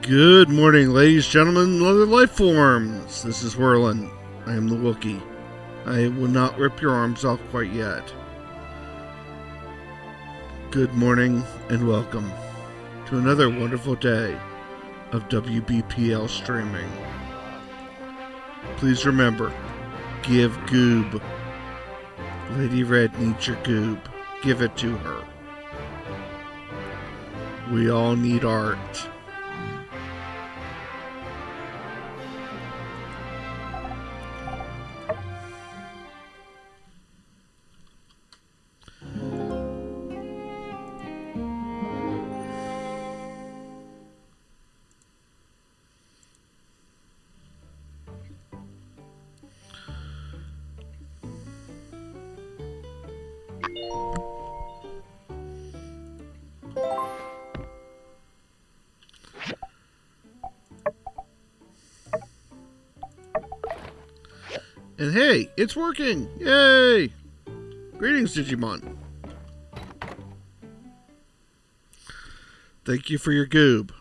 Good morning, ladies, gentlemen, and other life forms. This is Werlin. I am the Wookiee. I will not rip your arms off quite yet. Good morning and welcome to another wonderful day of WBPL streaming. Please remember, give goob. Lady Red needs your goob. Give it to her. We all need art. And hey, it's working! Yay! Greetings, Digimon. Thank you for your goob.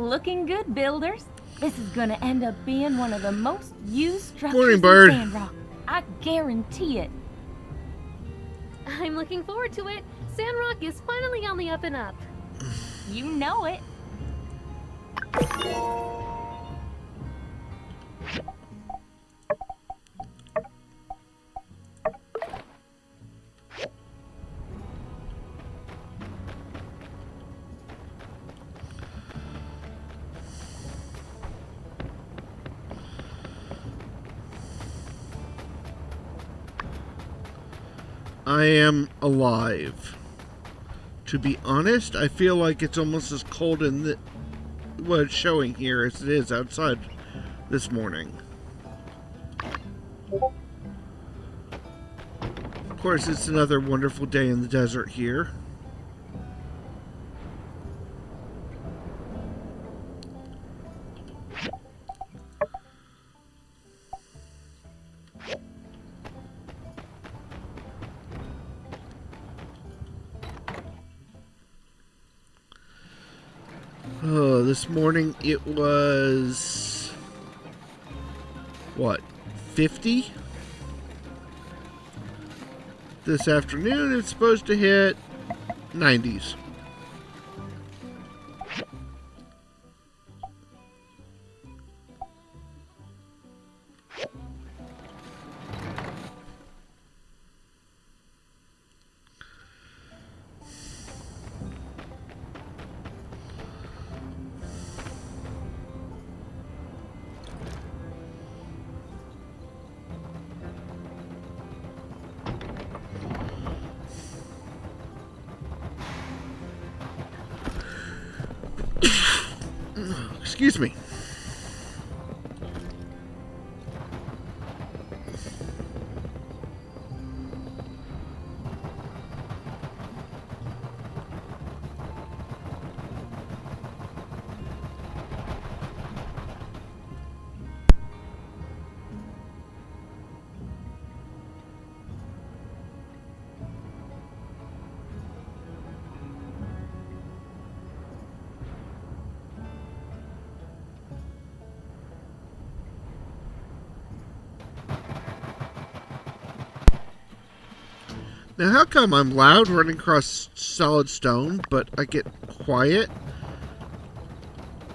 Looking good, builders. This is gonna end up being one of the most used structures Morning, in Bird. Sandrock. I guarantee it. I'm looking forward to it. Sandrock is finally on the up and up. You know it. I am alive. To be honest, I feel like it's almost as cold in what it's showing here as it is outside this morning. Of course, it's another wonderful day in the desert here. This morning it was, what, 50? This afternoon it's supposed to hit 90s. Excuse me. Now, how come I'm loud running across solid stone, but I get quiet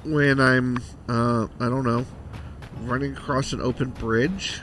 when I'm, I don't know, running across an open bridge?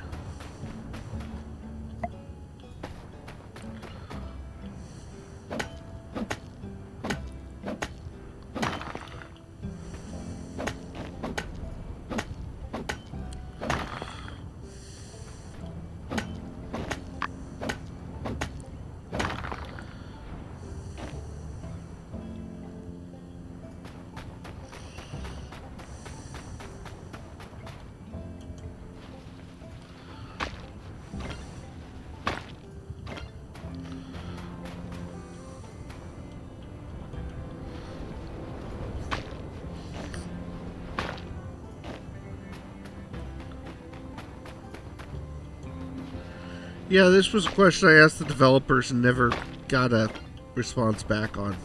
Yeah, this was a question I asked the developers and never got a response back on.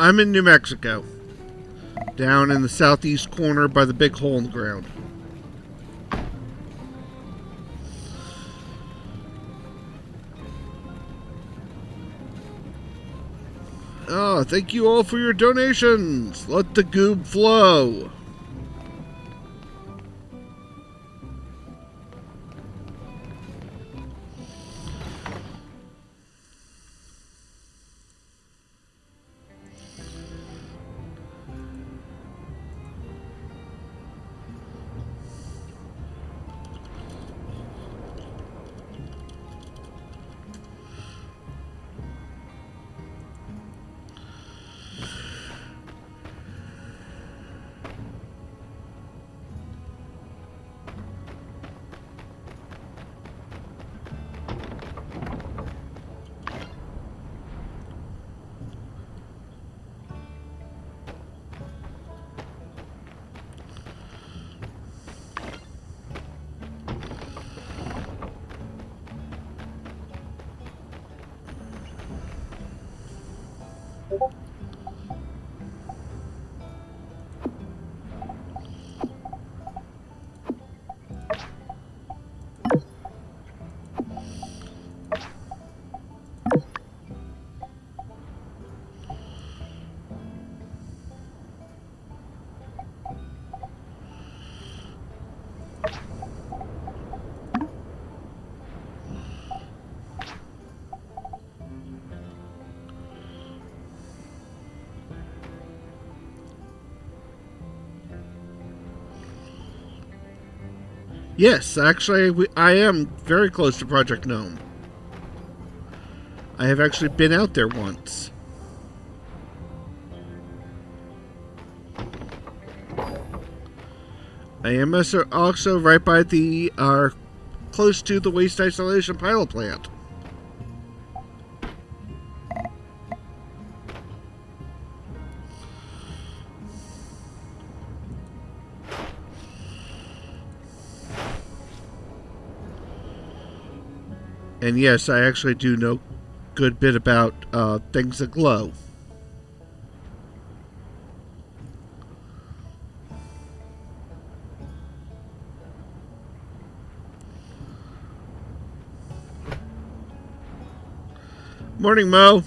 I'm in New Mexico. Down in the southeast corner by the big hole in the ground. Oh, thank you all for your donations. Let the goob flow. Yes, actually, I am very close to Project Gnome. I have actually been out there once. I am also right by the, close to the waste isolation pilot plant. And yes, I actually do know a good bit about things that glow. Morning, Mo.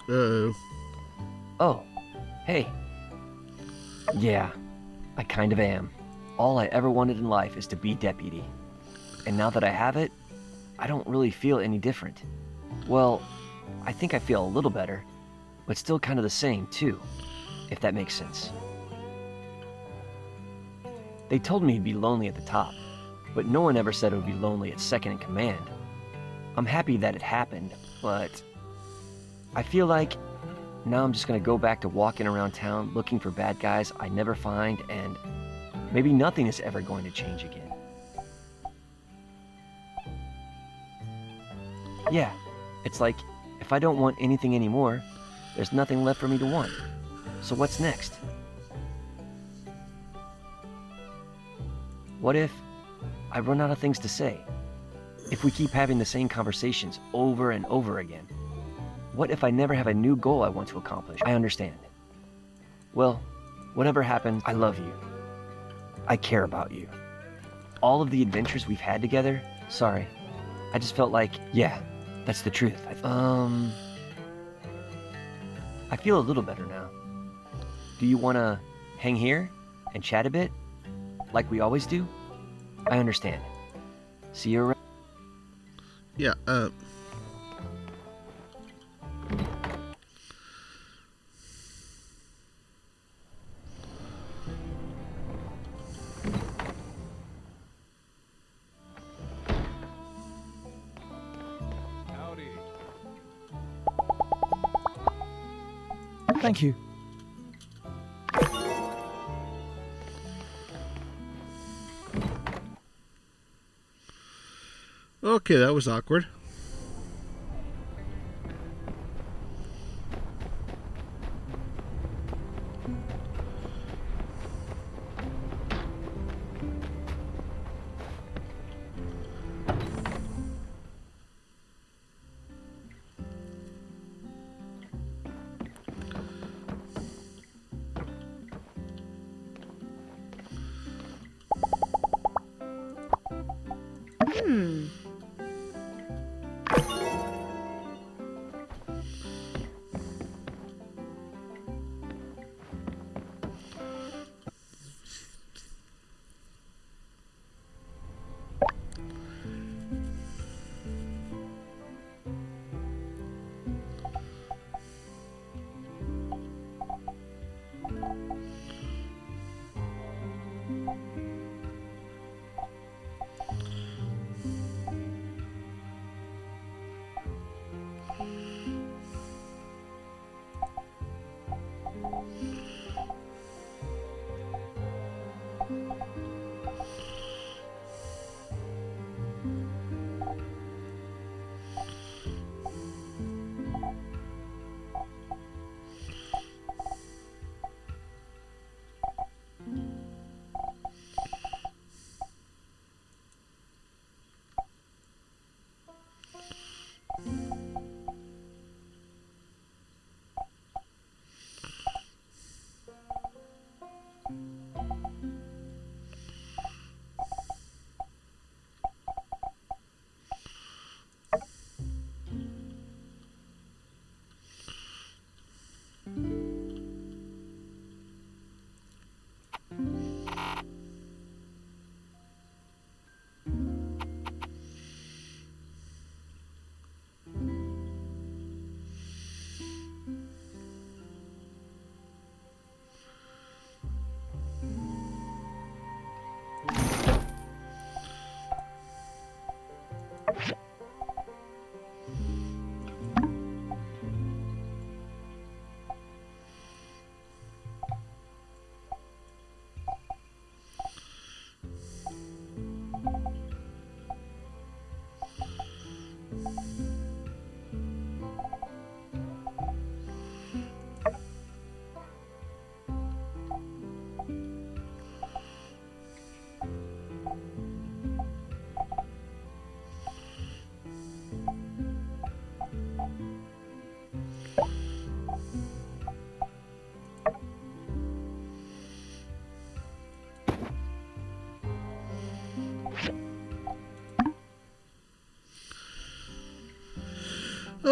Uh-oh. Oh, hey. Yeah, I kind of am. All I ever wanted in life is to be deputy. And now that I have it, I don't really feel any different. Well, I think I feel a little better, but still kind of the same, too, if that makes sense. They told me it'd be lonely at the top, but no one ever said it would be lonely at second in command. I'm happy that it happened, but I feel like now I'm just gonna go back to walking around town looking for bad guys I never find, and maybe nothing is ever going to change again. Yeah, it's like if I don't want anything anymore, there's nothing left for me to want. So what's next? What if I run out of things to say? If we keep having the same conversations over and over again? What if I never have a new goal I want to accomplish? I understand. Well, whatever happens, I love you. I care about you. All of the adventures we've had together, sorry. I just felt like, yeah, that's the truth. I feel a little better now. Do you want to hang here and chat a bit? Like we always do? I understand. See you around. Yeah, Howdy. Thank you. okay, that was awkward.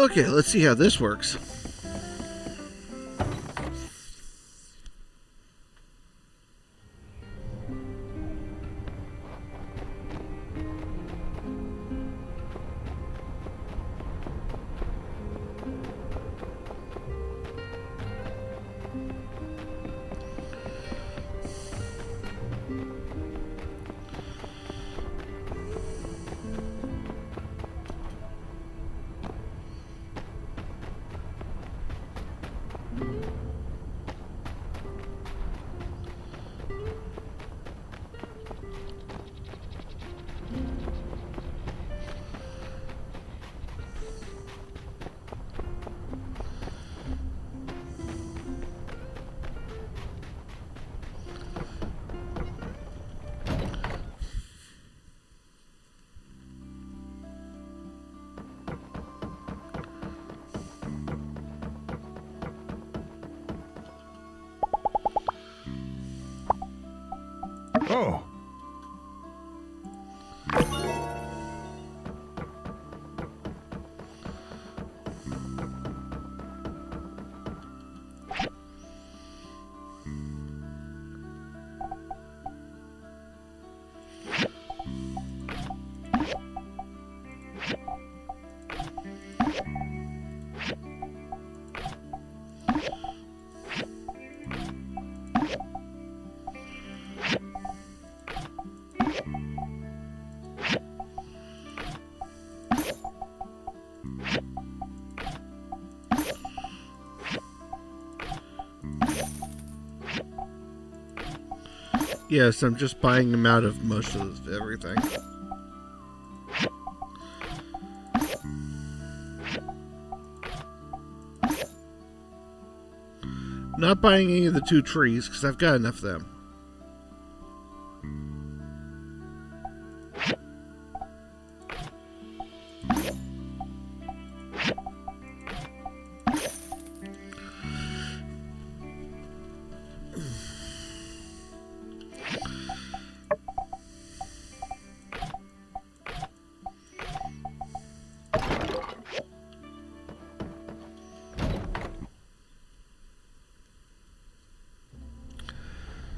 Okay, let's see how this works. Oh. Yes, I'm just buying them out of most of everything. Not buying any of the 2 trees, because I've got enough of them.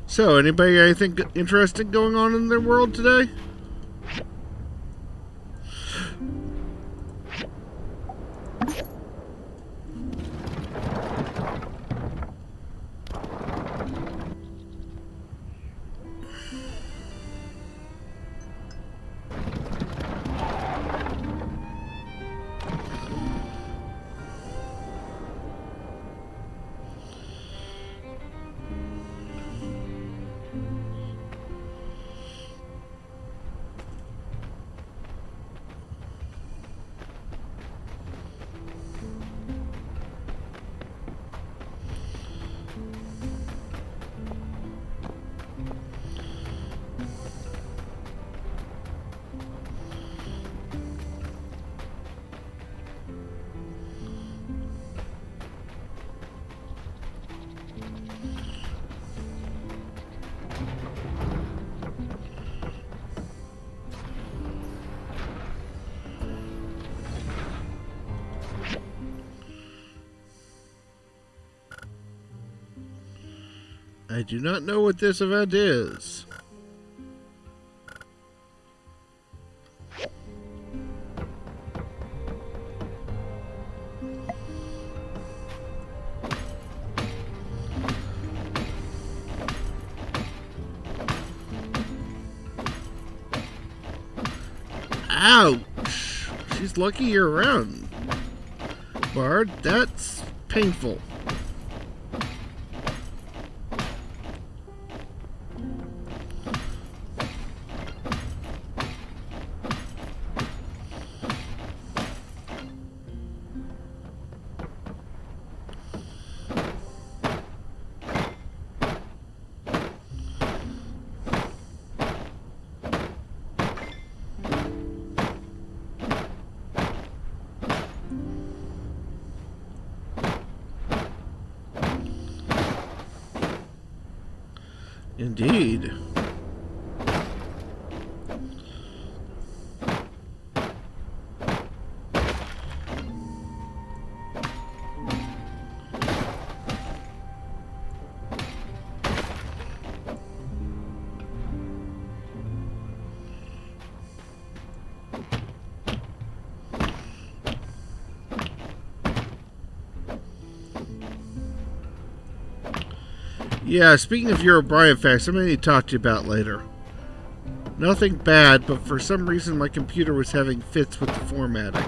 So, anybody got anything interesting going on in their world today? I do not know what this event is. Ouch! She's lucky you're around, Bard. That's painful. Indeed. Yeah, speaking of your O'Brien fact, something I need to talk to you about later. Nothing bad, but for some reason my computer was having fits with the formatting.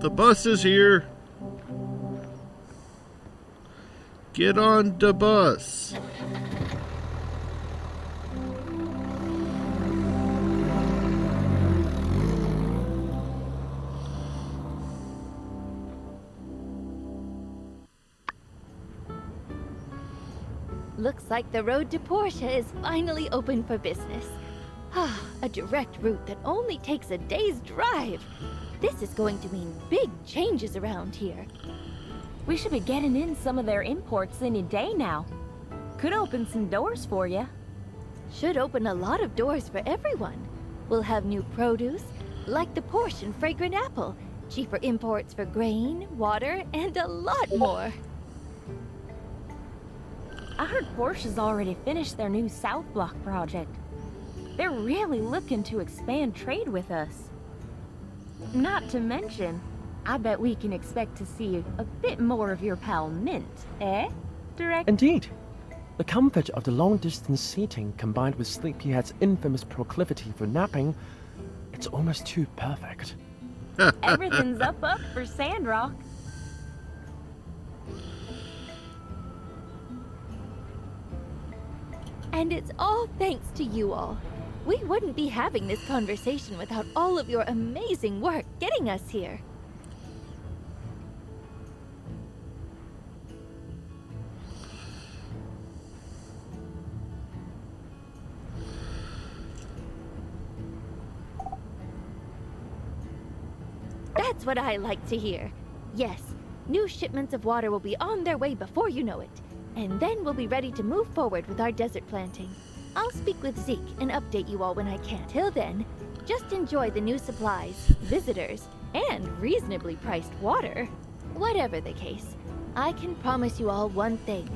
The bus is here. Get on the bus. Looks like the road to Portia is finally open for business. A direct route that only takes a day's drive. This is going to mean big changes around here. We should be getting in some of their imports any day now. Could open some doors for you. Should open a lot of doors for everyone. We'll have new produce, like the Portian fragrant apple, cheaper imports for grain, water, and a lot more. I heard Porsche's already finished their new South Block project. They're really looking to expand trade with us. Not to mention, I bet we can expect to see a bit more of your pal Mint, eh? Direct? Indeed. The comfort of the long-distance seating combined with Sleepyhead's infamous proclivity for napping, it's almost too perfect. Everything's up for Sandrock. And it's all thanks to you all. We wouldn't be having this conversation without all of your amazing work getting us here. That's what I like to hear. Yes, new shipments of water will be on their way before you know it. And then we'll be ready to move forward with our desert planting. I'll speak with Zeke and update you all when I can. Till then, just enjoy the new supplies, visitors, and reasonably priced water. Whatever the case, I can promise you all one thing.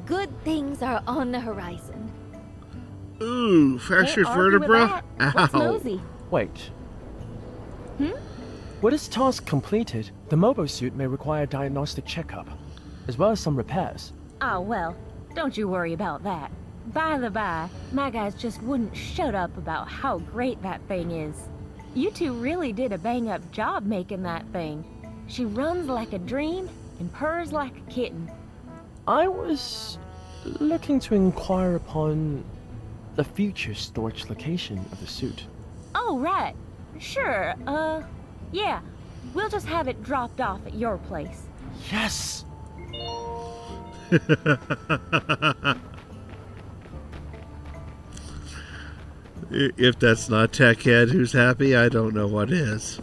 Good things are on the horizon. Ooh, fractured Can't argue with vertebra? that. What's Ow. nosy? Wait. Hmm? With its task completed, the mobile suit may require a diagnostic checkup, as well as some repairs. Oh, well, don't you worry about that. By the by, my guys just wouldn't shut up about how great that thing is. You two really did a bang-up job making that thing. She runs like a dream and purrs like a kitten. I was looking to inquire upon the future storage location of the suit. Oh, right. Sure, yeah. We'll just have it dropped off at your place. Yes! If that's not Techhead who's happy, I don't know what is.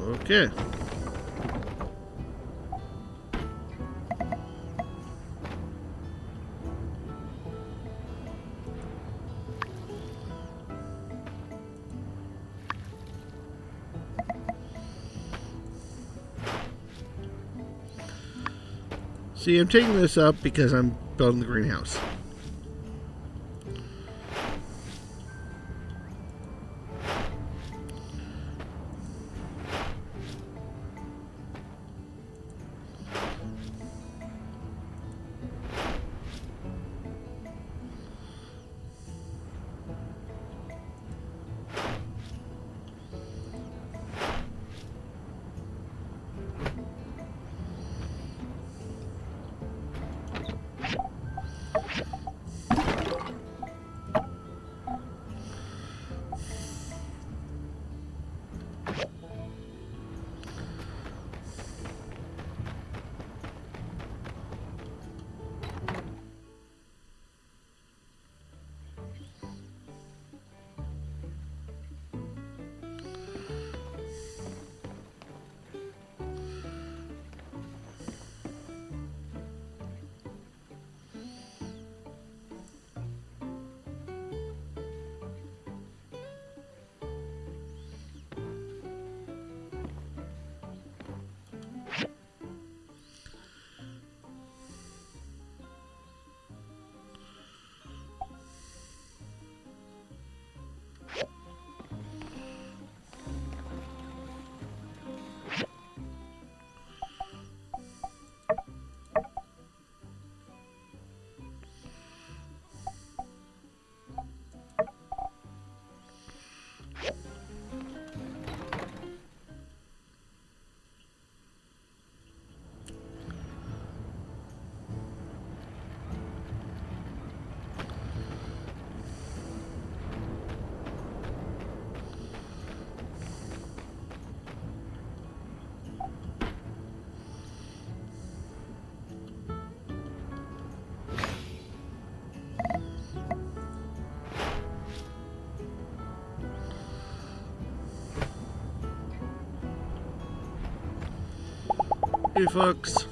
Okay. See, I'm taking this up because I'm building the greenhouse. Hey, folks.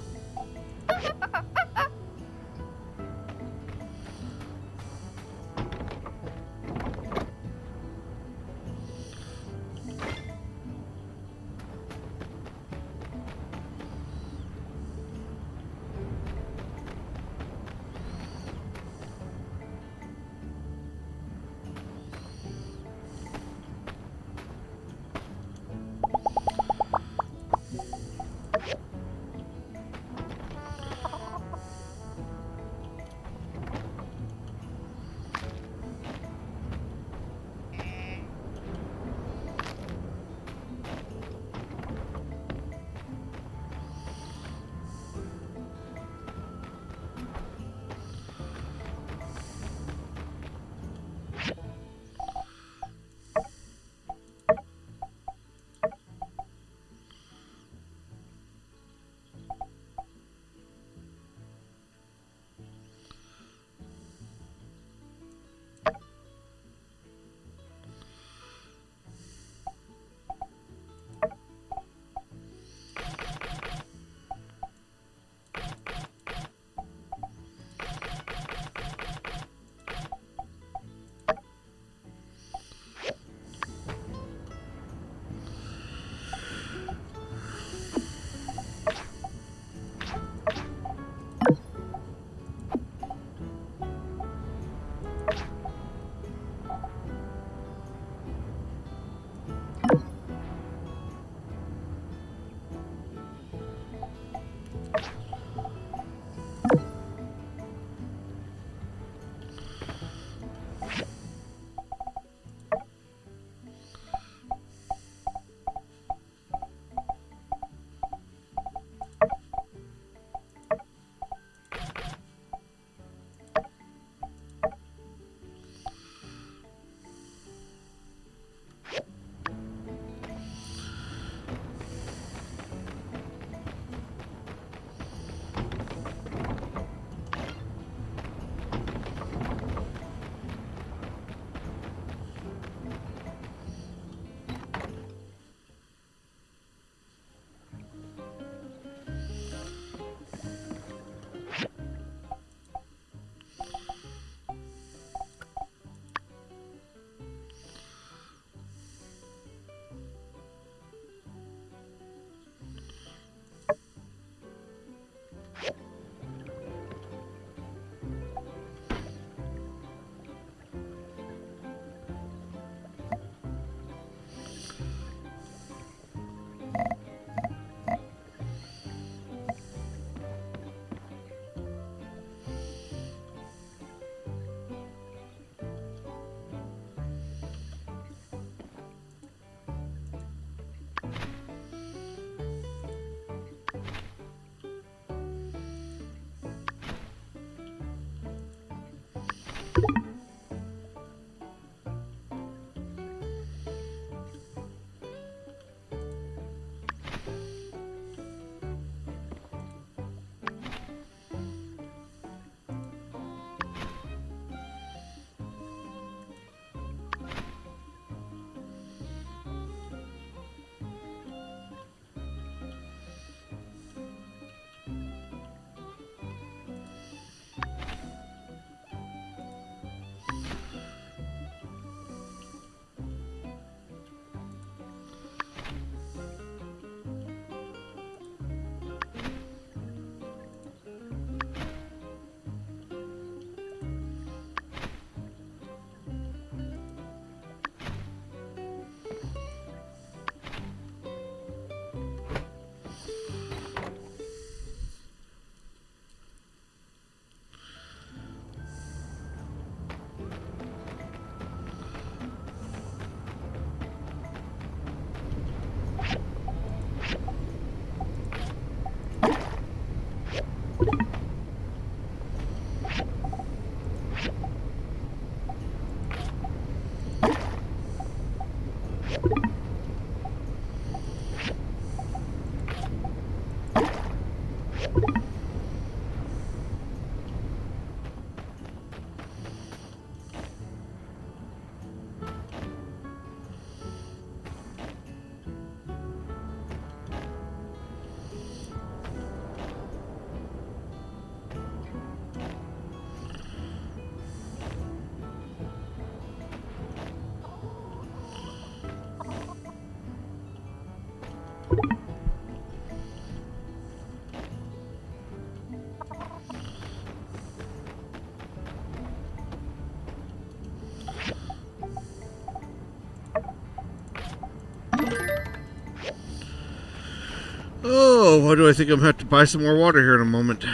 Oh, why do I think I'm going to have to buy some more water here in a moment?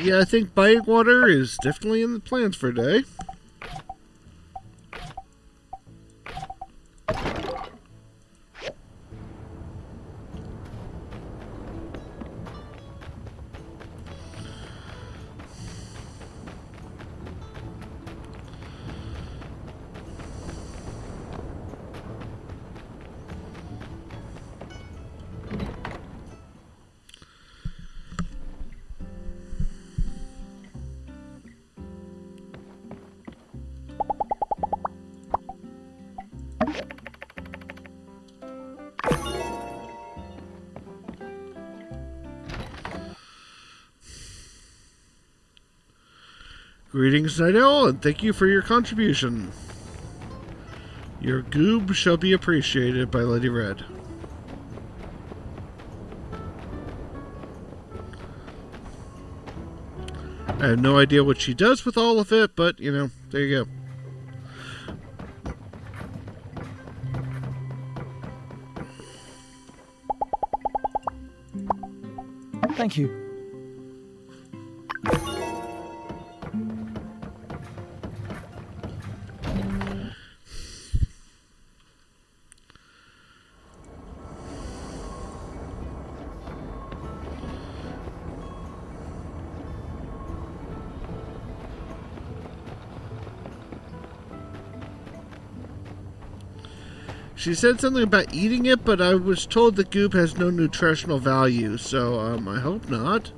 Yeah, I think buying water is definitely in the plans for today. Greetings, Night Owl, and thank you for your contribution. Your goob shall be appreciated by Lady Red. I have no idea what she does with all of it, but, you know, there you go. Thank you. She said something about eating it, but I was told the goop has no nutritional value, so I hope not.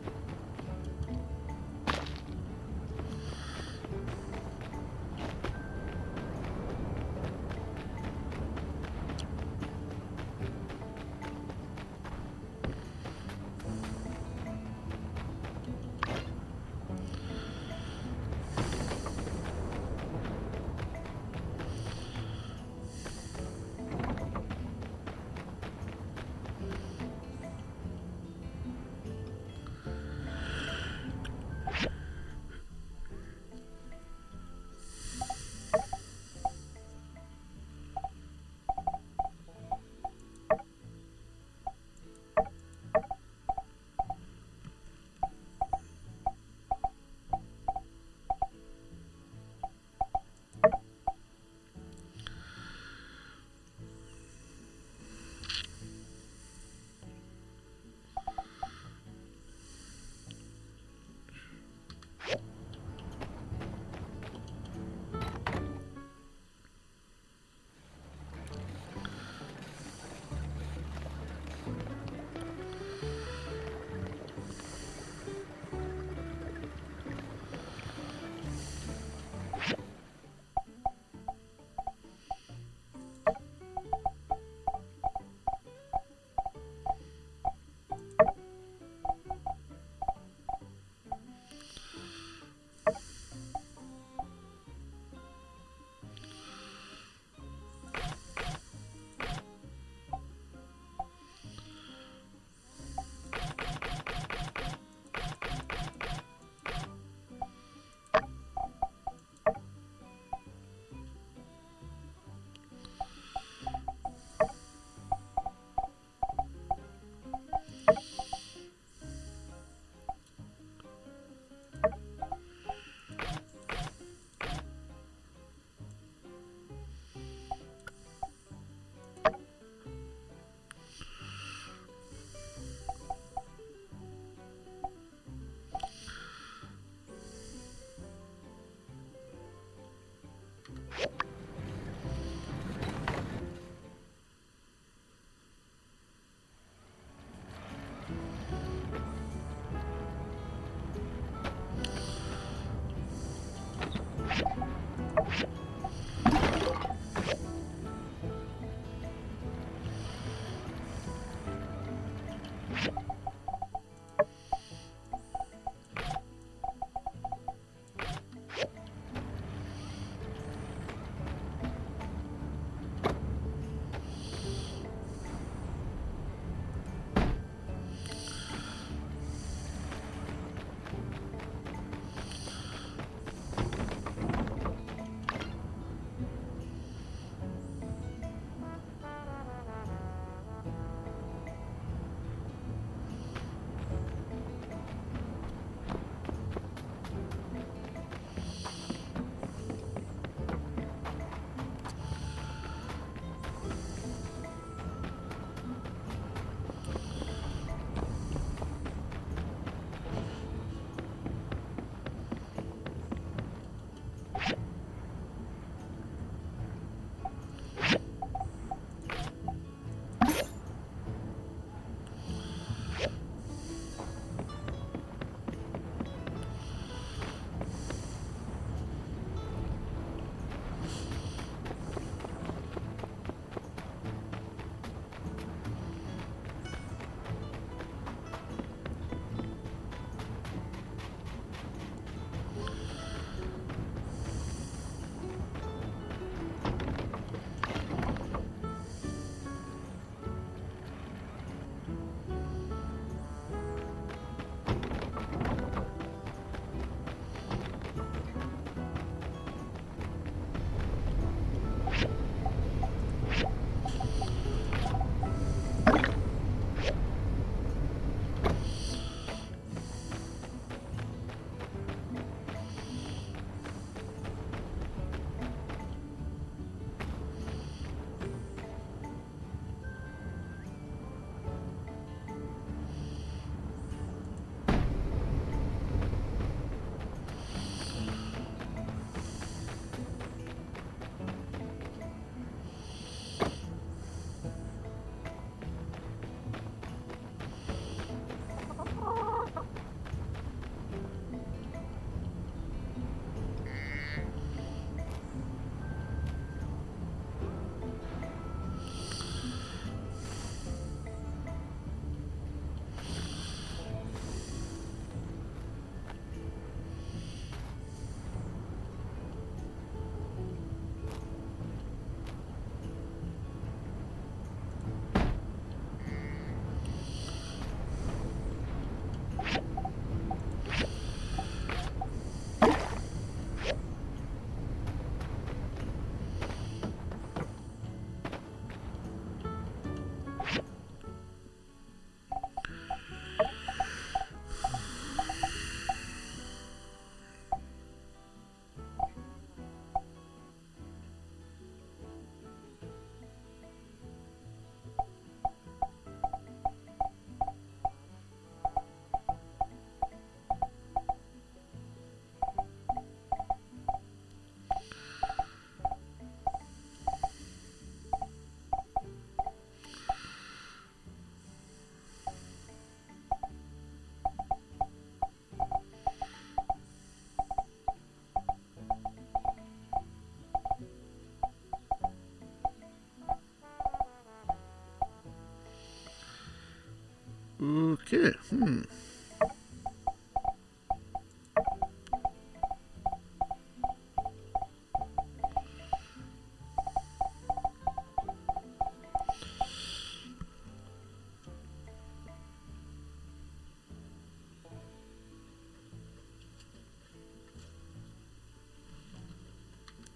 Okay.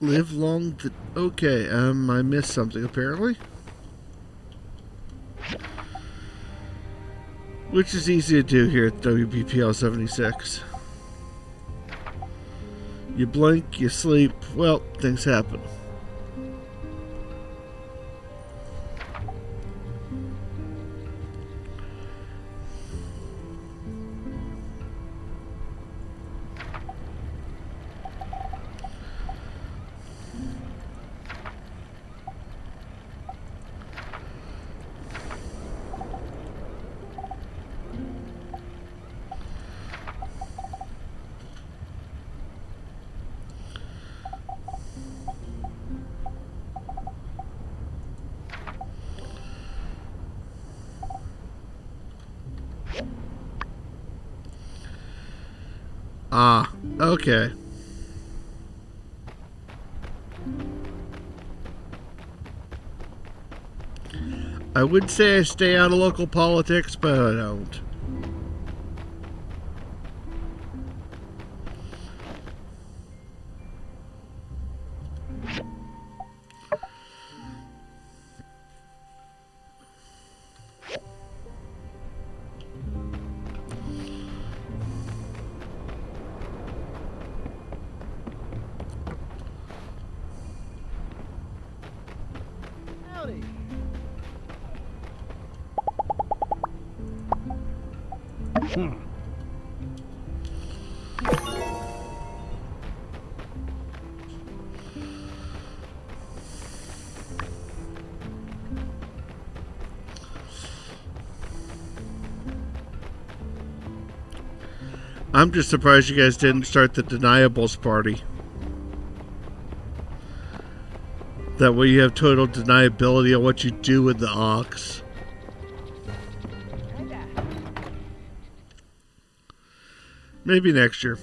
Live long. Okay. I missed something apparently. Which is easy to do here at WBPL 76. You blink, you sleep, well, things happen. Ah, okay. I would say I stay out of local politics, but I don't. I'm just surprised you guys didn't start the deniables party. That way you have total deniability on what you do with the ox. Maybe next year.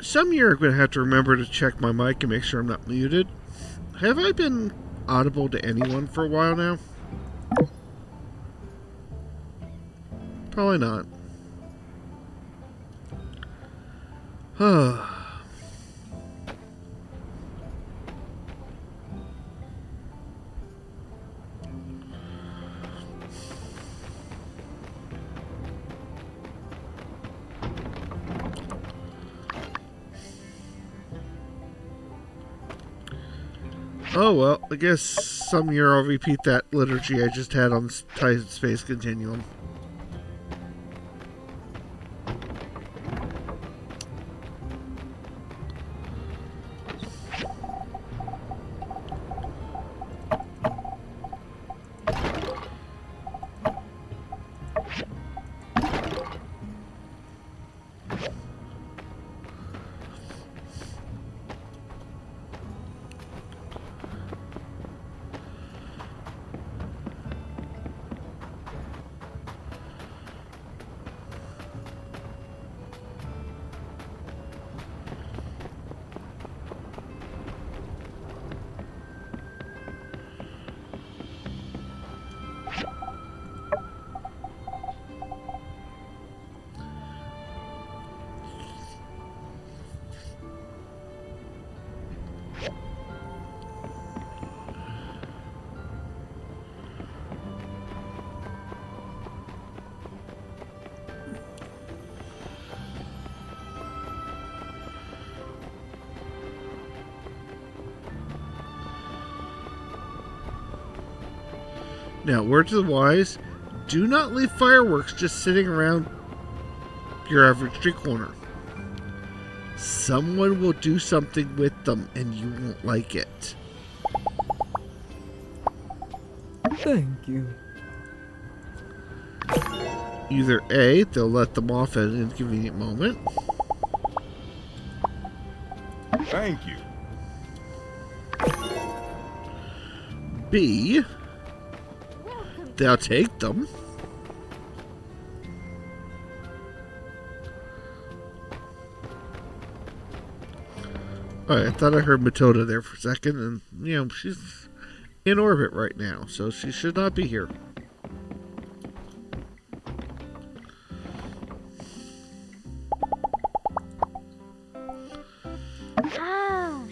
Some year I'm going to have to remember to check my mic and make sure I'm not muted. Have I been audible to anyone for a while now? Probably not. Oh well, I guess some year I'll repeat that liturgy I just had on the Titan Space Continuum. Now, word to the wise, do not leave fireworks just sitting around your average street corner. Someone will do something with them and you won't like it. Thank you. Either A, they'll let them off at an inconvenient moment. Thank you. B, they'll take them. Alright, I thought I heard Matilda there for a second, and, you know, she's in orbit right now, so she should not be here. Ah.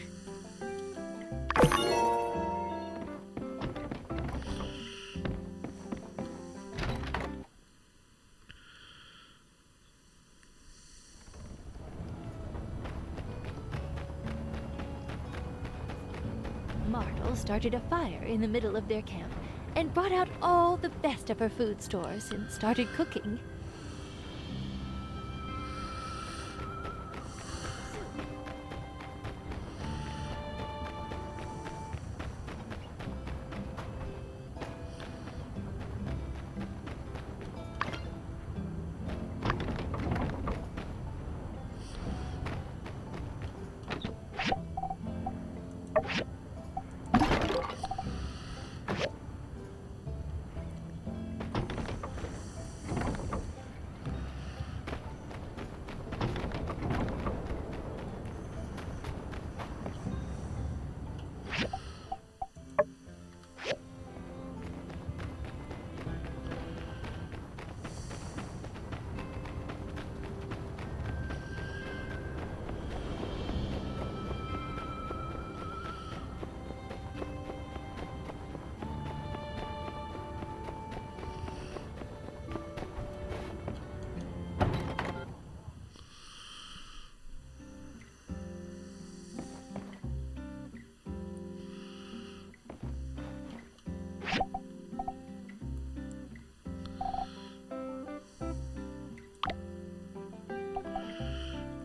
Martel started a fire in the middle of their camp and brought out all the best of her food stores and started cooking.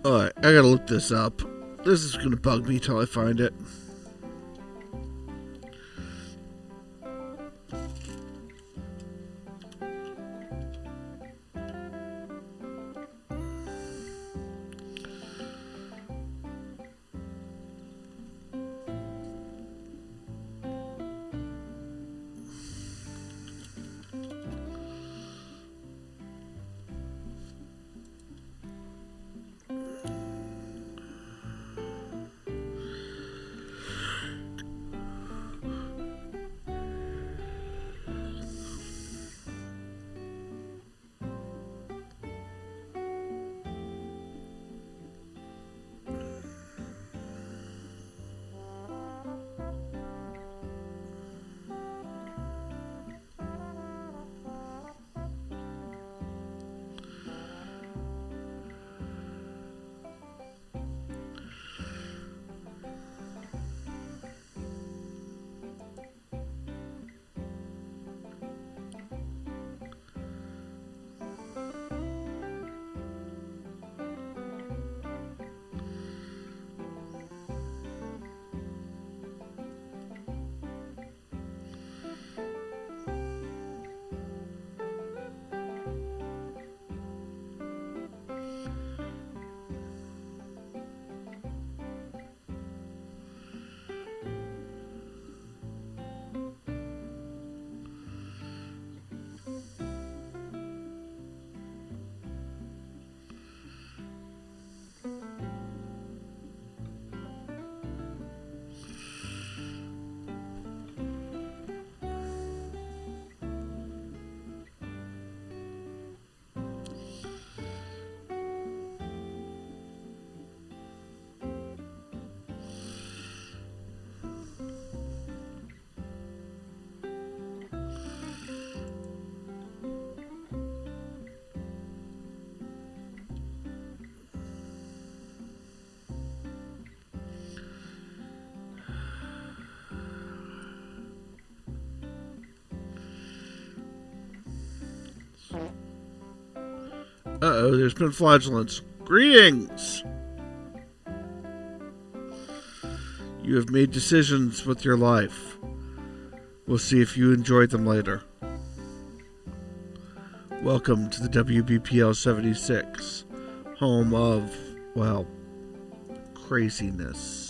Alright, I gotta look this up. This is gonna bug me till I find it. Uh-oh, there's been flagellants. Greetings! You have made decisions with your life. We'll see if you enjoy them later. Welcome to the WBPL 76, home of, well, craziness.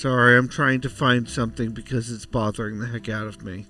Sorry, I'm trying to find something because it's bothering the heck out of me.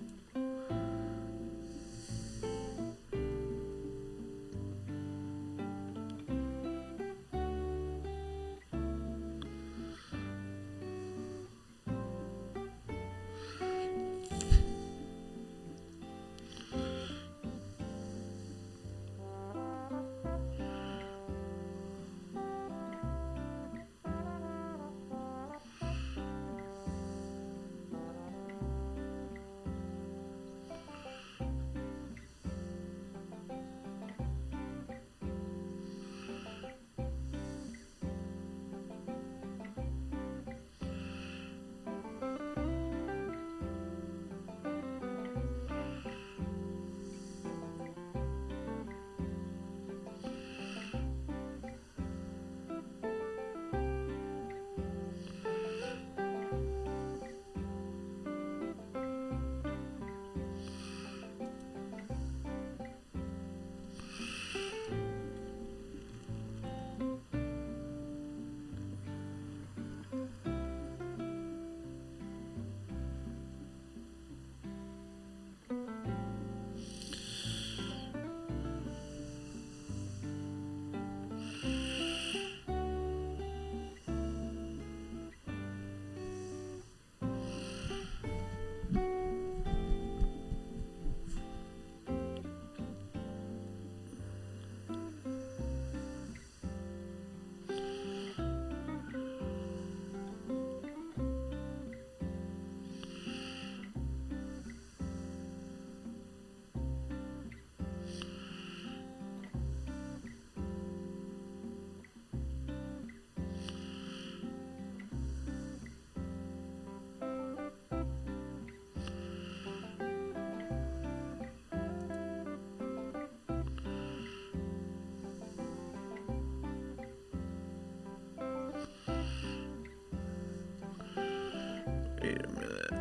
Wait a minute.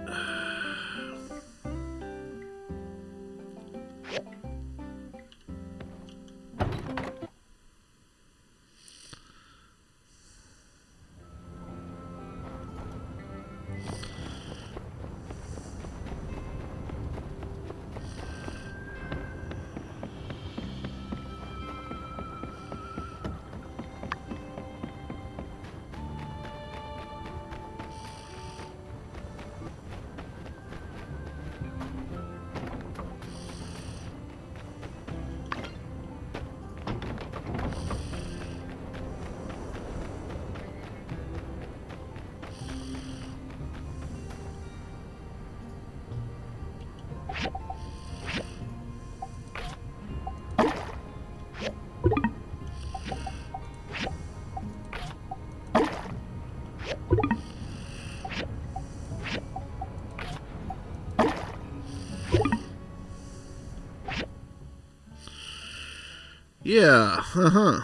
Yeah, uh-huh.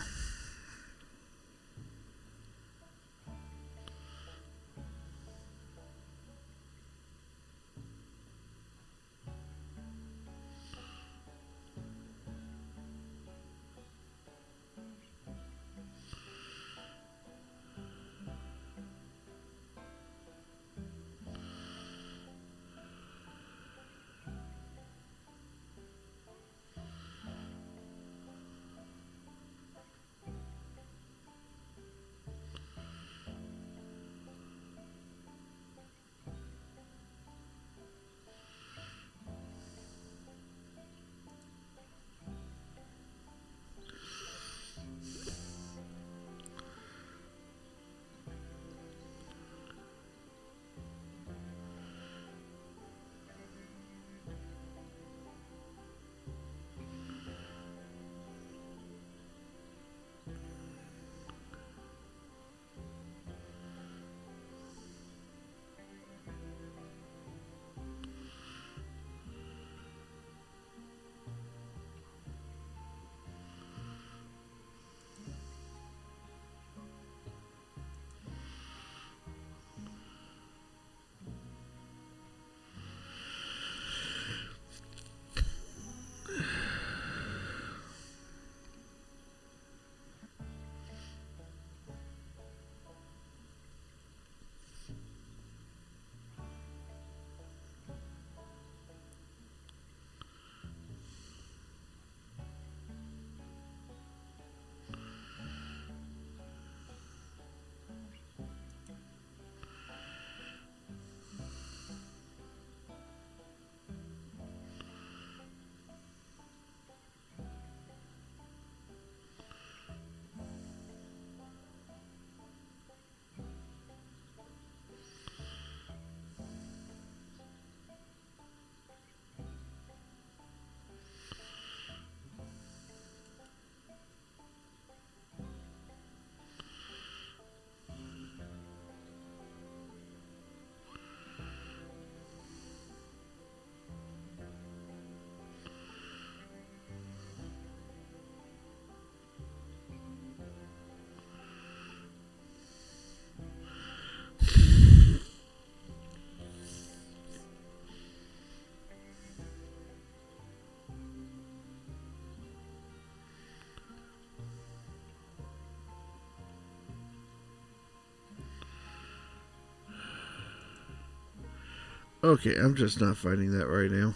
Okay, I'm just not finding that right now.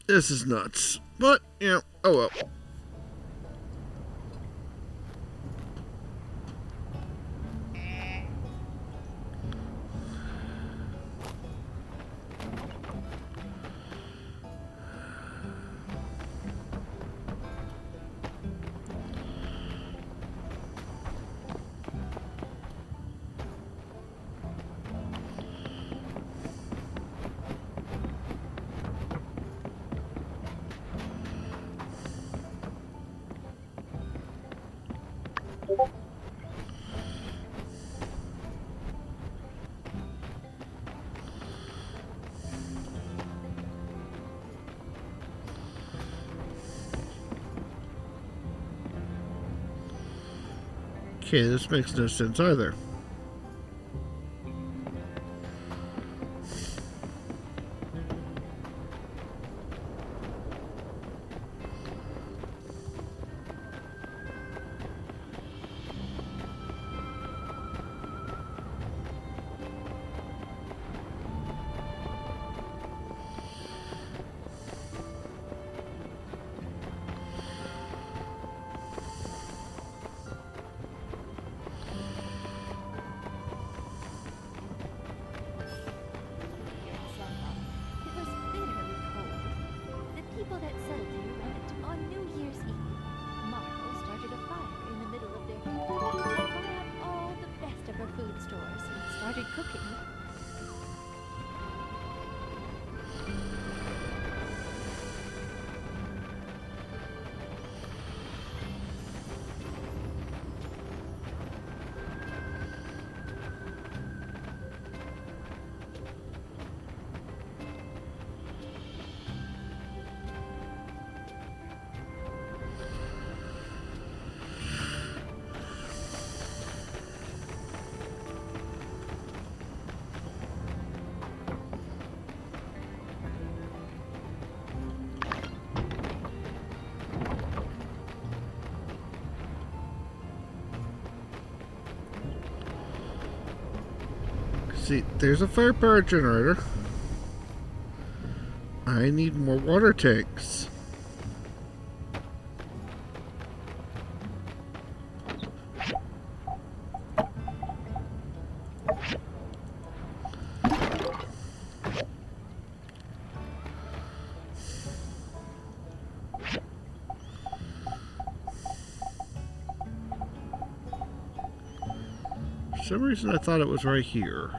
This is nuts. But, yeah, oh well. Okay, this makes no sense either. It was bitterly cold. The people that settled here went on New Year's Eve. Marvel started a fire in the middle of their camp and brought out all the best of her food stores and started cooking. See, there's a fire power generator. I need more water tanks. For some reason I thought it was right here.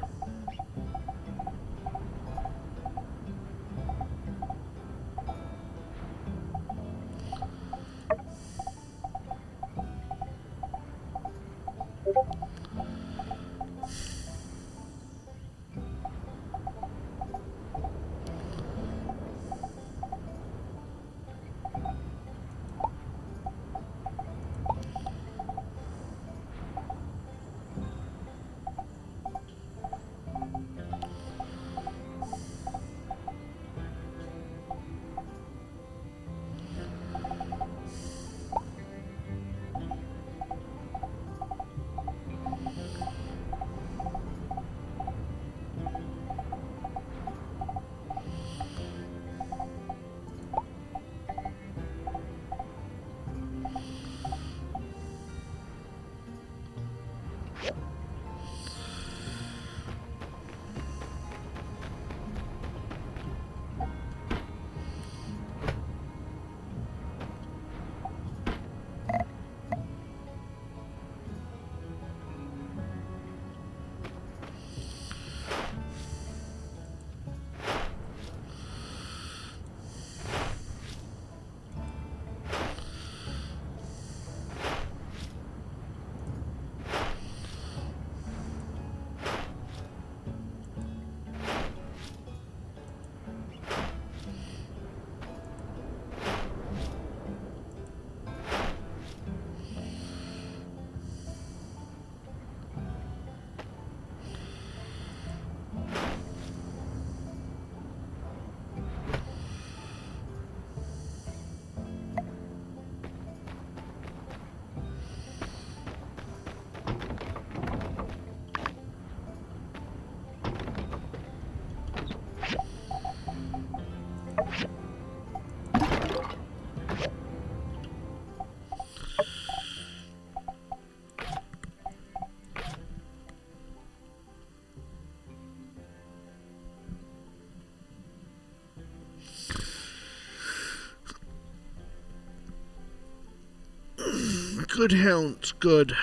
Good hounds, good.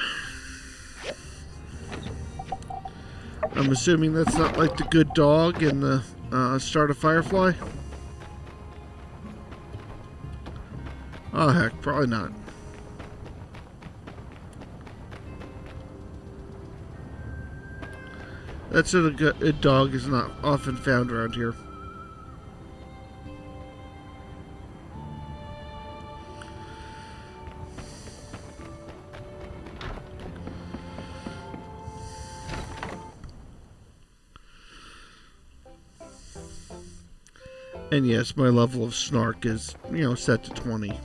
I'm assuming that's not like the good dog in the Start a Firefly? Oh heck, probably not. That sort of good dog is not often found around here. And yes, my level of snark is, set to 20.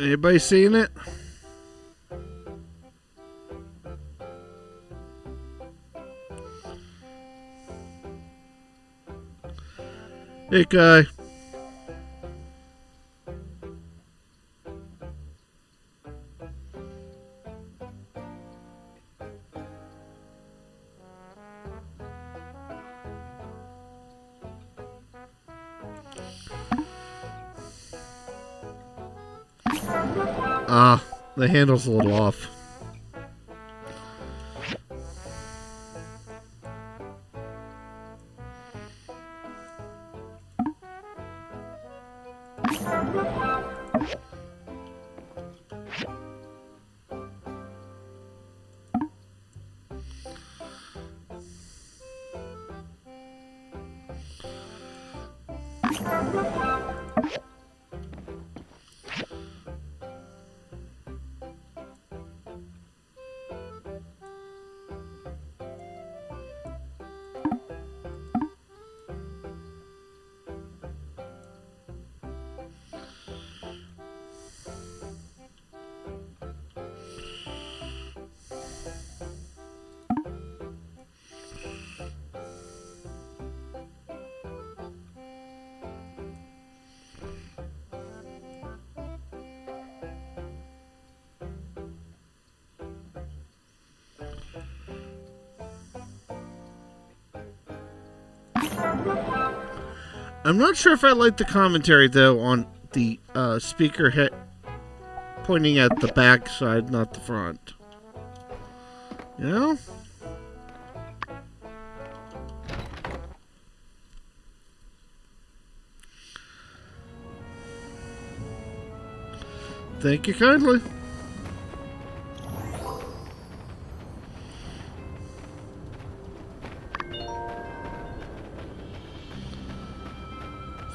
Anybody seeing it? Hey, guy. The handle's a little off. I'm not sure if I like the commentary, though, on the speaker head pointing at the back side, not the front. You know? Thank you kindly.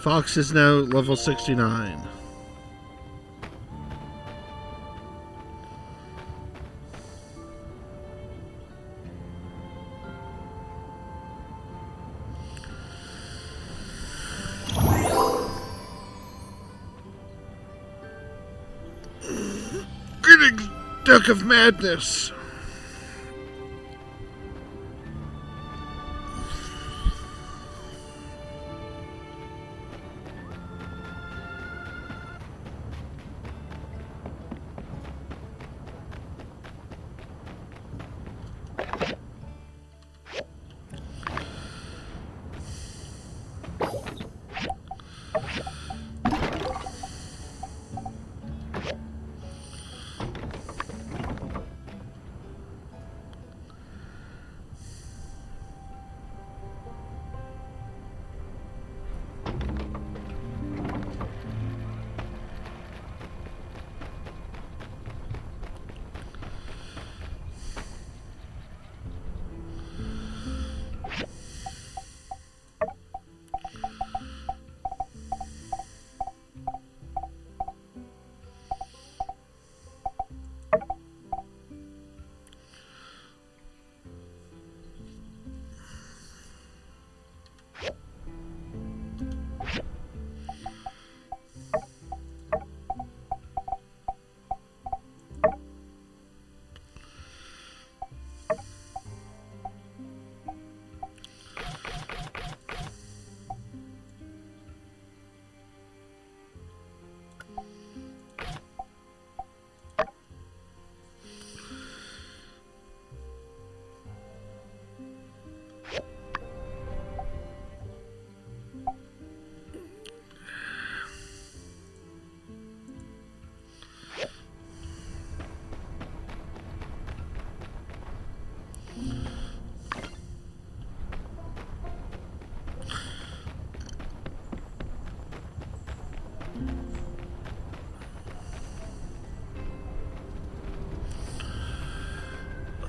Fox is now level 69. Greetings, Duck of Madness.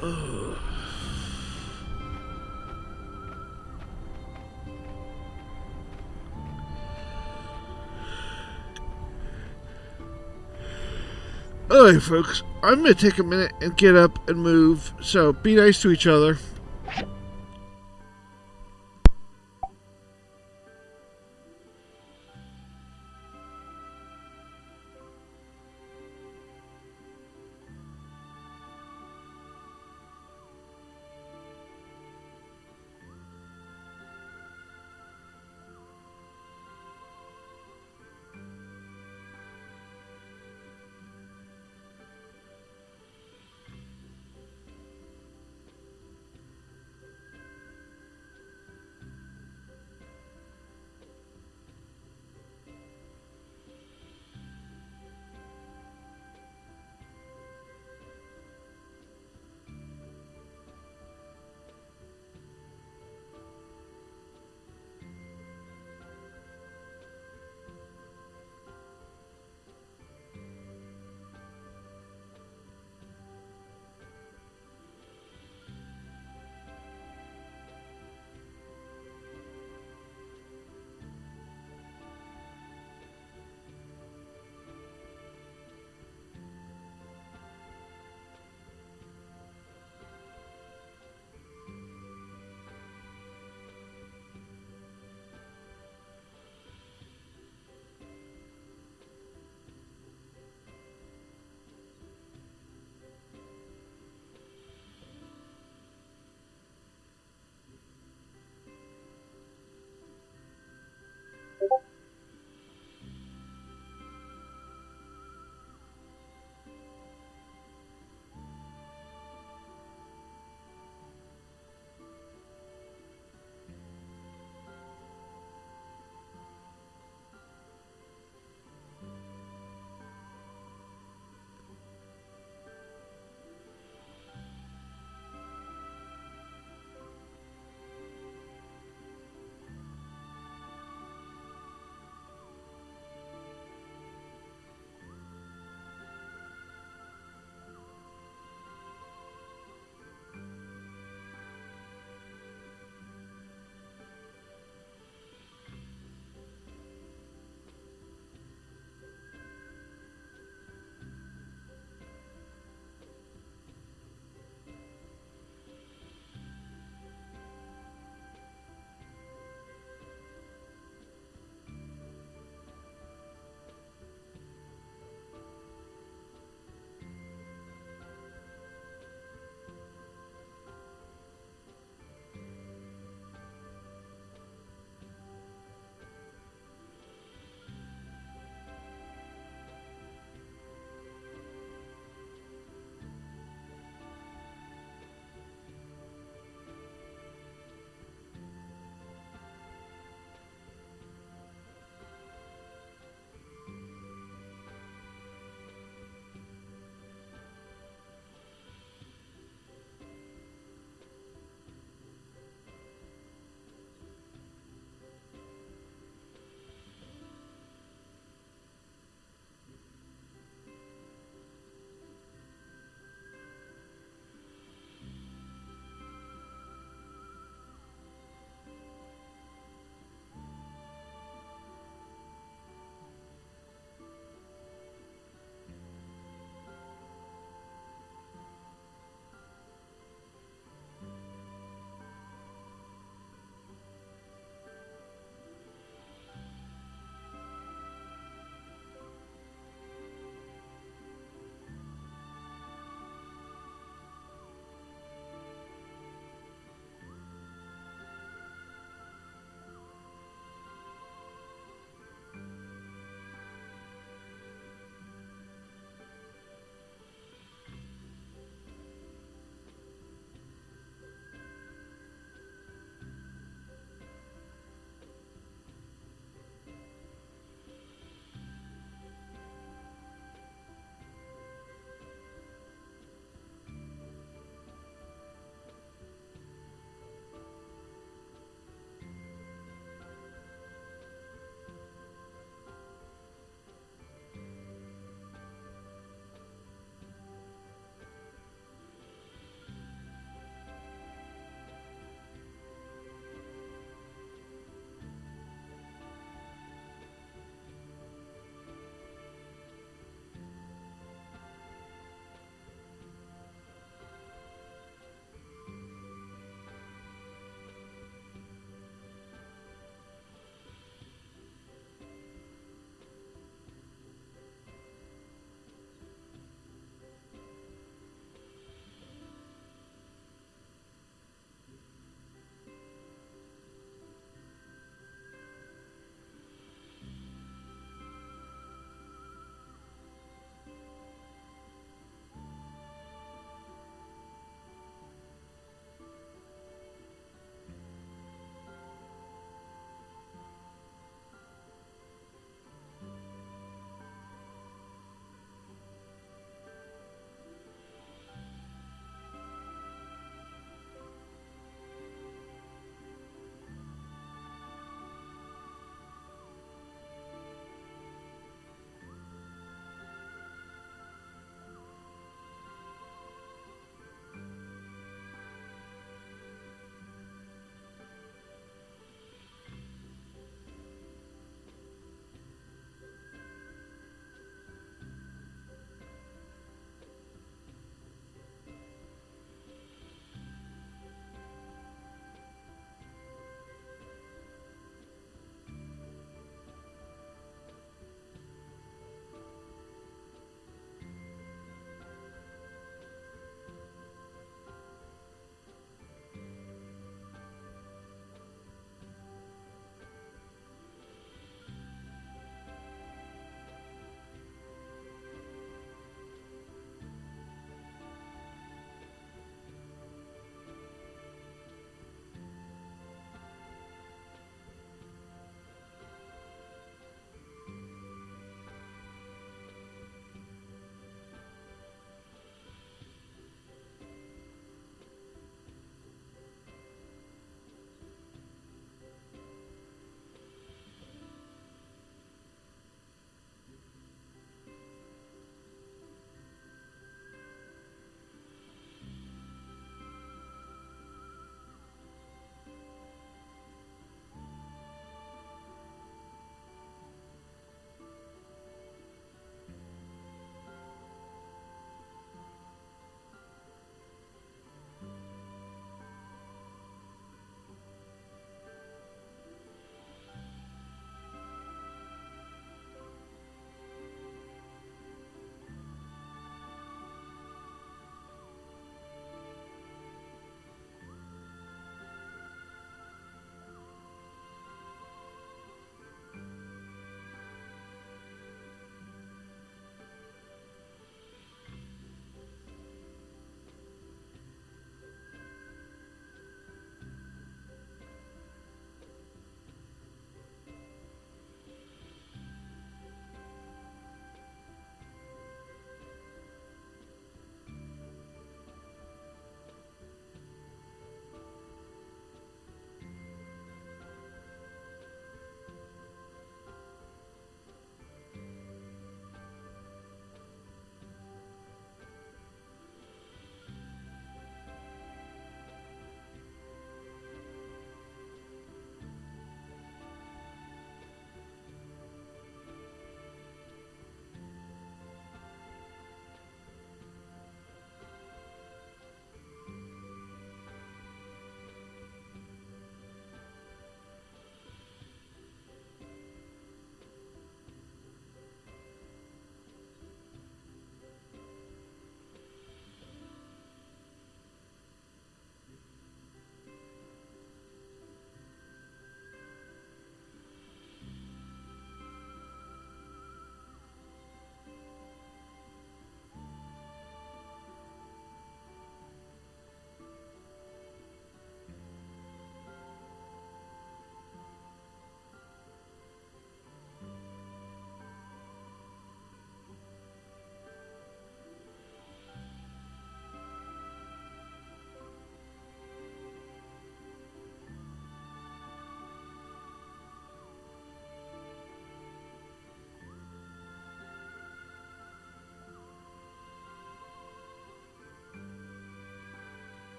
Alright, folks, I'm gonna take a minute and get up and move, so be nice to each other.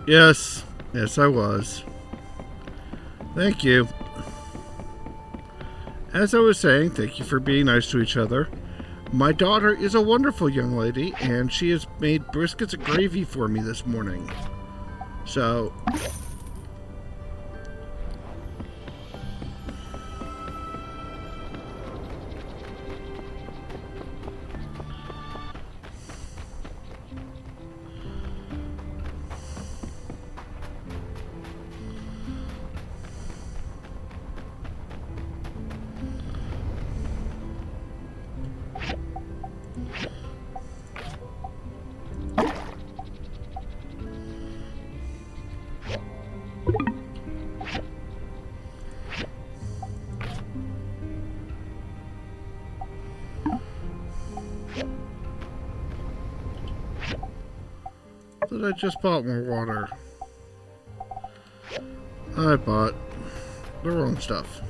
Yes. Yes, I was. Thank you. As I was saying, thank you for being nice to each other. My daughter is a wonderful young lady, and she has made briskets and gravy for me this morning. So... I just bought more water. I bought the wrong stuff.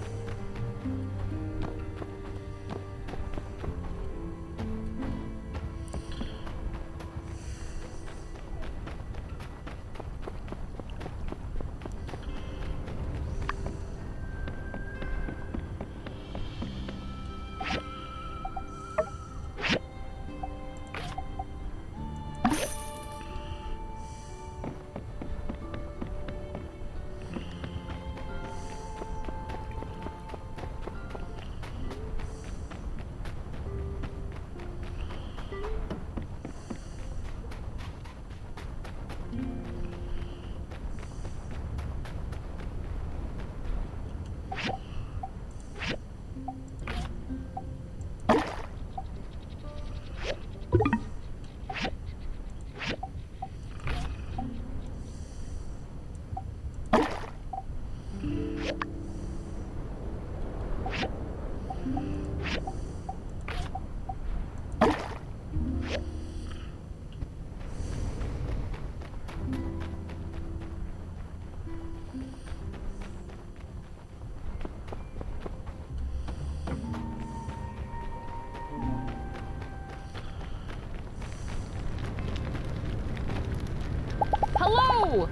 Hello!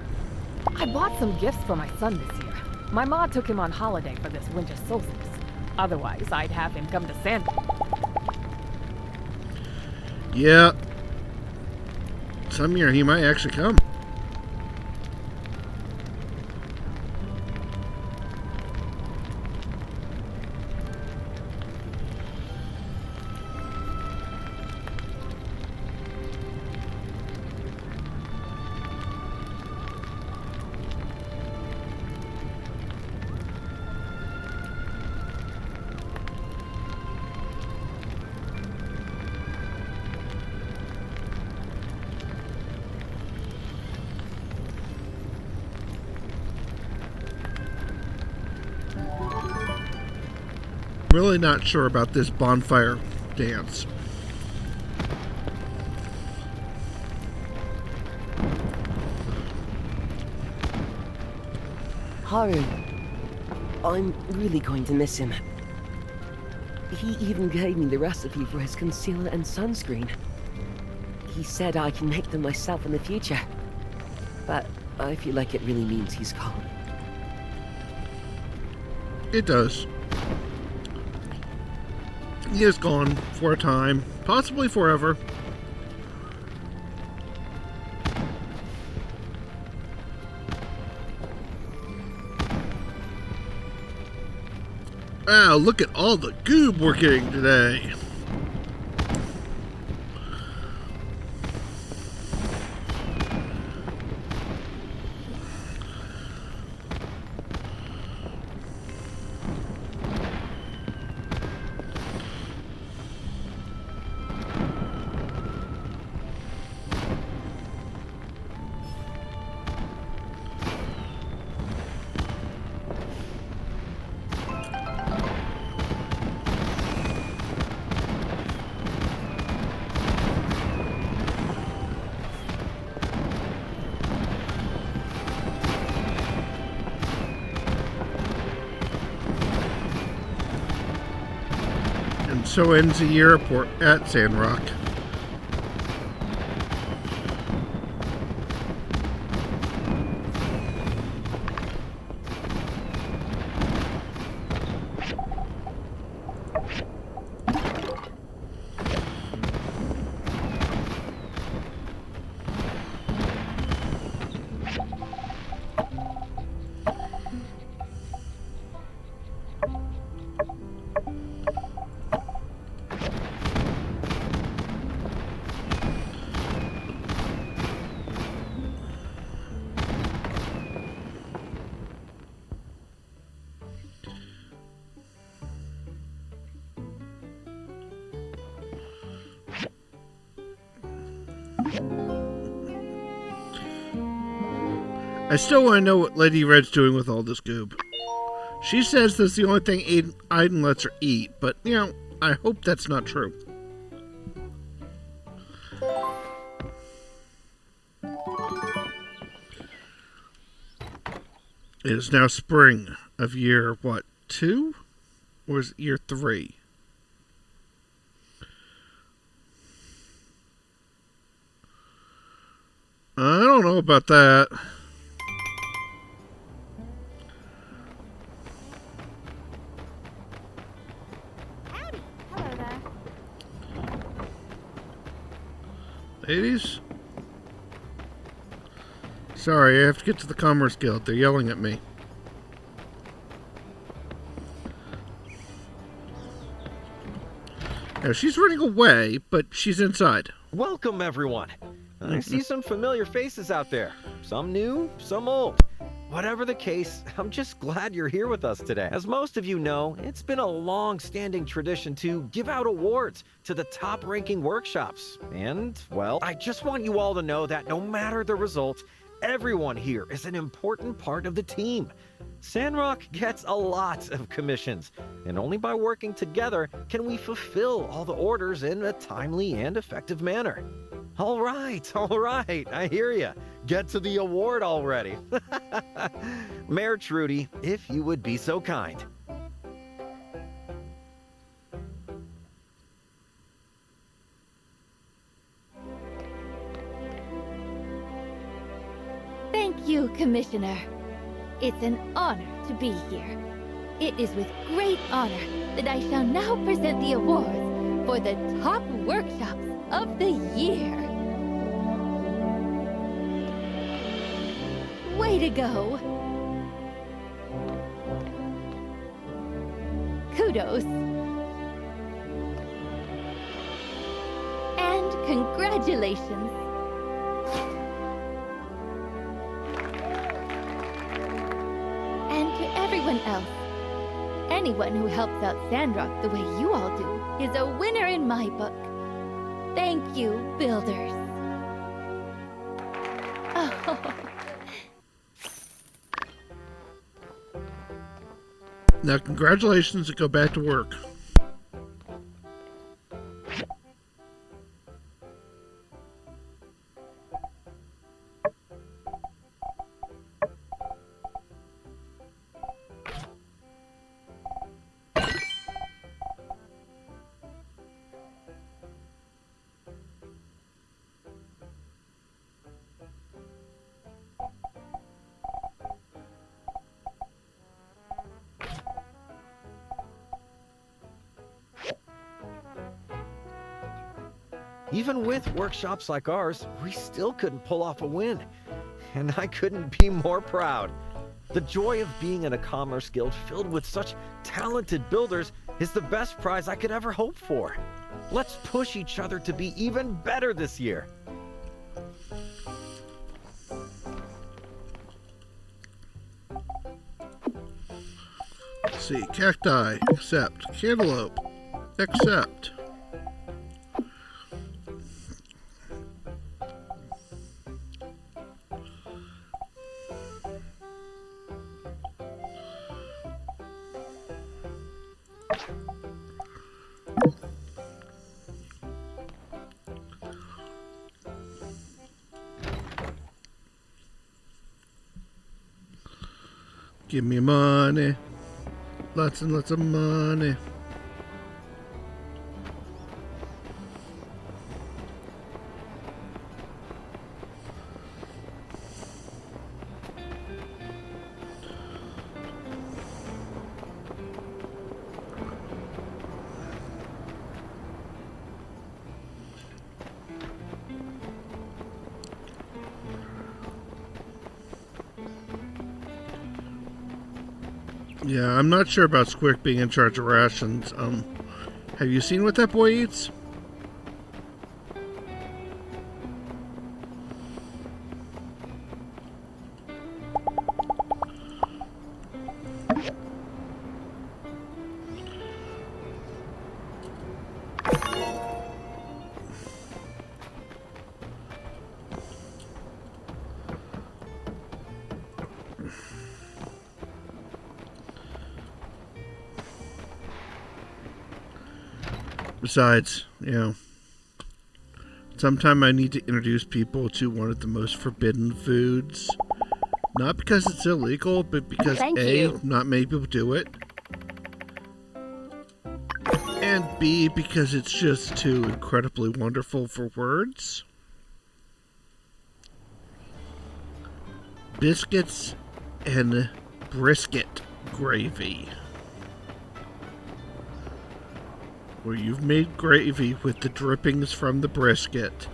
I bought some gifts for my son this year. My ma took him on holiday for this winter solstice. Otherwise, I'd have him come to Sandrock. Yeah. Some year he might actually come. Really not sure about this bonfire dance. Haru, I'm really going to miss him. He even gave me the recipe for his concealer and sunscreen. He said I can make them myself in the future. But I feel like it really means he's gone. It does. He is gone for a time, possibly forever. Wow, look at all the goob we're getting today. So ends the year at Sandrock. I still want to know what Lady Red's doing with all this goob. She says that's the only thing Aiden lets her eat, but, you know, I hope that's not true. It is now spring of year, what, 2? Or is it year 3? I don't know about that. Howdy. Hello there. Ladies? Sorry, I have to get to the Commerce Guild. They're yelling at me. Now, she's running away, but she's inside. Welcome, everyone. I see some familiar faces out there. Some new, some old. Whatever the case, I'm just glad you're here with us today. As most of you know, it's been a long-standing tradition to give out awards to the top-ranking workshops. And, well, I just want you all to know that no matter the result, everyone here is an important part of the team. Sandrock gets a lot of commissions, and only by working together can we fulfill all the orders in a timely and effective manner. All right, I hear ya. Get to the award already. Mayor Trudy, if you would be so kind. Thank you, Commissioner. It's an honor to be here. It is with great honor that I shall now present the awards for the top workshops of the year. Way to go! Kudos. And congratulations. And to everyone else, anyone who helps out Sandrock the way you all do is a winner in my book. Thank you, builders. Oh. Now, congratulations and go back to work. Even with workshops like ours, we still couldn't pull off a win. And I couldn't be more proud. The joy of being in a commerce guild filled with such talented builders is the best prize I could ever hope for. Let's push each other to be even better this year. Let's see, cacti, accept. Cantaloupe, accept. Give me money. Lots and lots of money. Yeah, I'm not sure about Squick being in charge of rations. Have you seen what that boy eats? Besides, sometime I need to introduce people to one of the most forbidden foods. Not because it's illegal, but because Thank A, you. not many people do it. And B, because it's just too incredibly wonderful for words. Biscuits and brisket gravy. Where you've made gravy with the drippings from the brisket,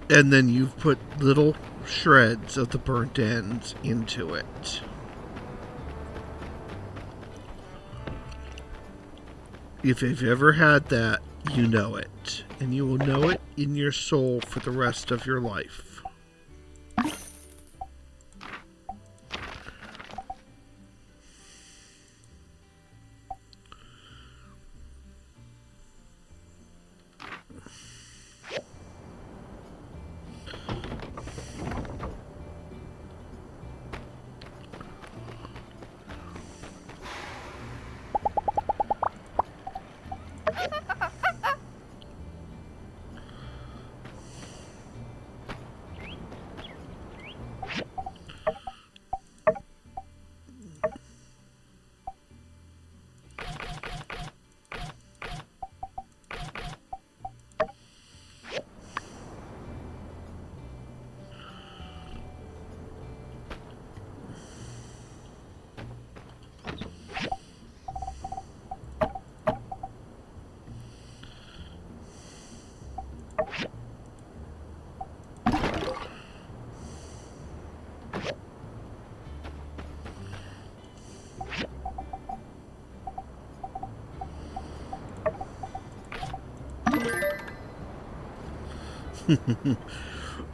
and then you've put little shreds of the burnt ends into it. If you've ever had that, you know it, and you will know it in your soul for the rest of your life.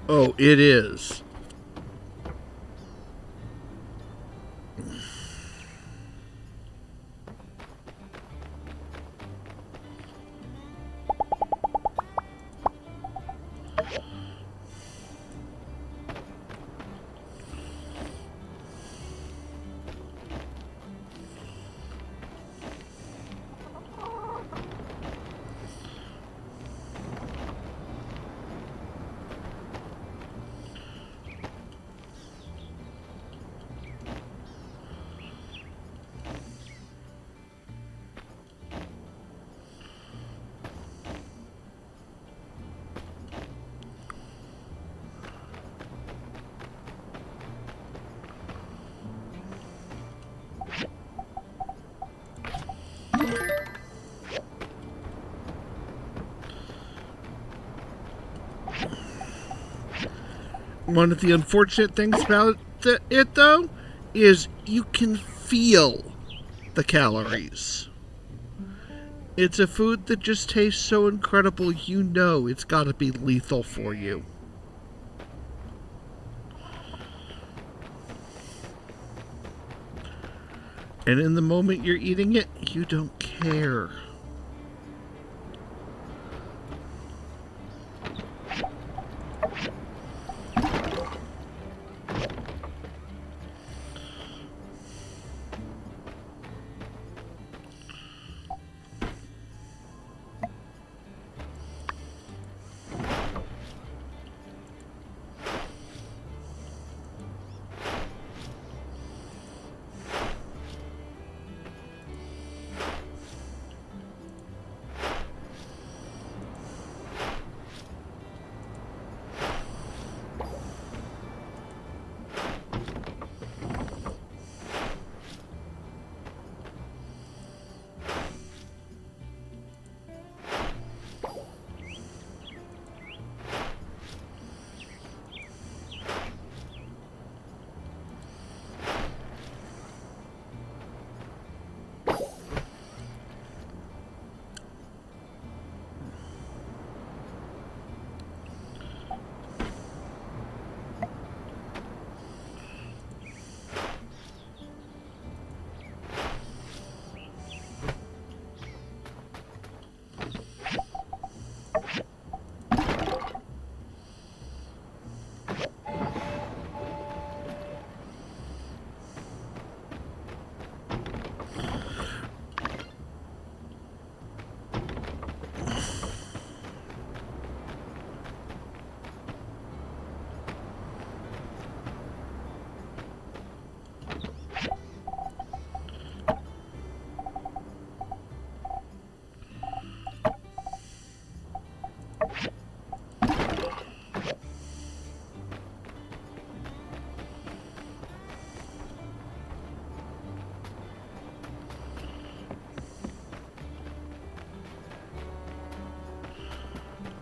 Oh, it is. One of the unfortunate things about it, though, is you can feel the calories. It's a food that just tastes so incredible, you know it's got to be lethal for you. And in the moment you're eating it, you don't care.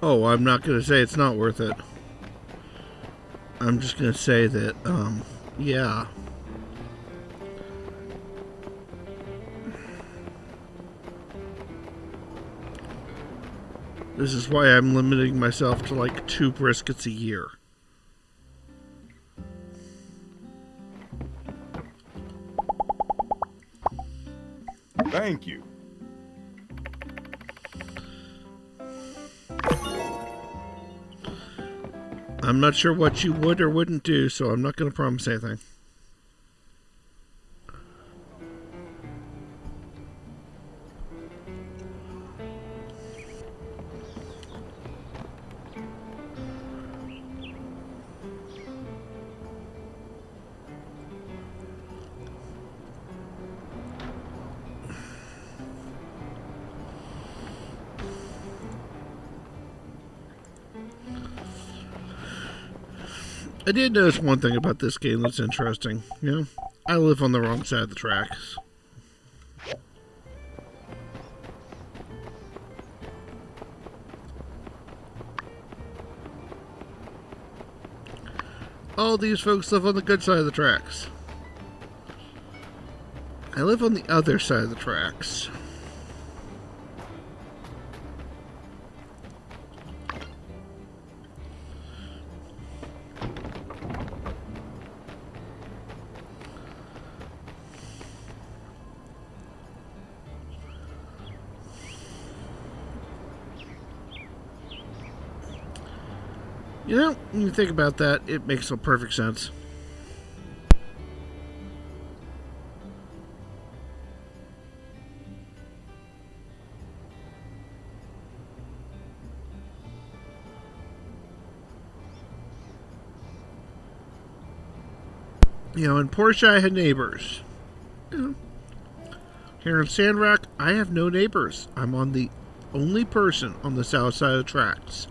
Oh, I'm not going to say it's not worth it. I'm just going to say that, yeah. This is why I'm limiting myself to like 2 briskets a year. Thank you. I'm not sure what you would or wouldn't do, so I'm not going to promise anything. I did notice one thing about this game that's interesting. You know, I live on the wrong side of the tracks. All these folks live on the good side of the tracks. I live on the other side of the tracks. You know, when you think about that, it makes a perfect sense. You know, in Porsche, I had neighbors. You know, here in Sandrock, I have no neighbors. I'm on the only person on the south side of the tracks.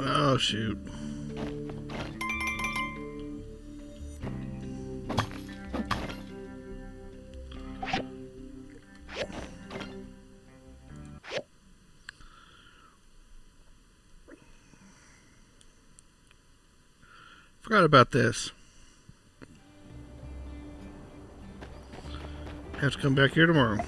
Oh, shoot. Forgot about this. Have to come back here tomorrow.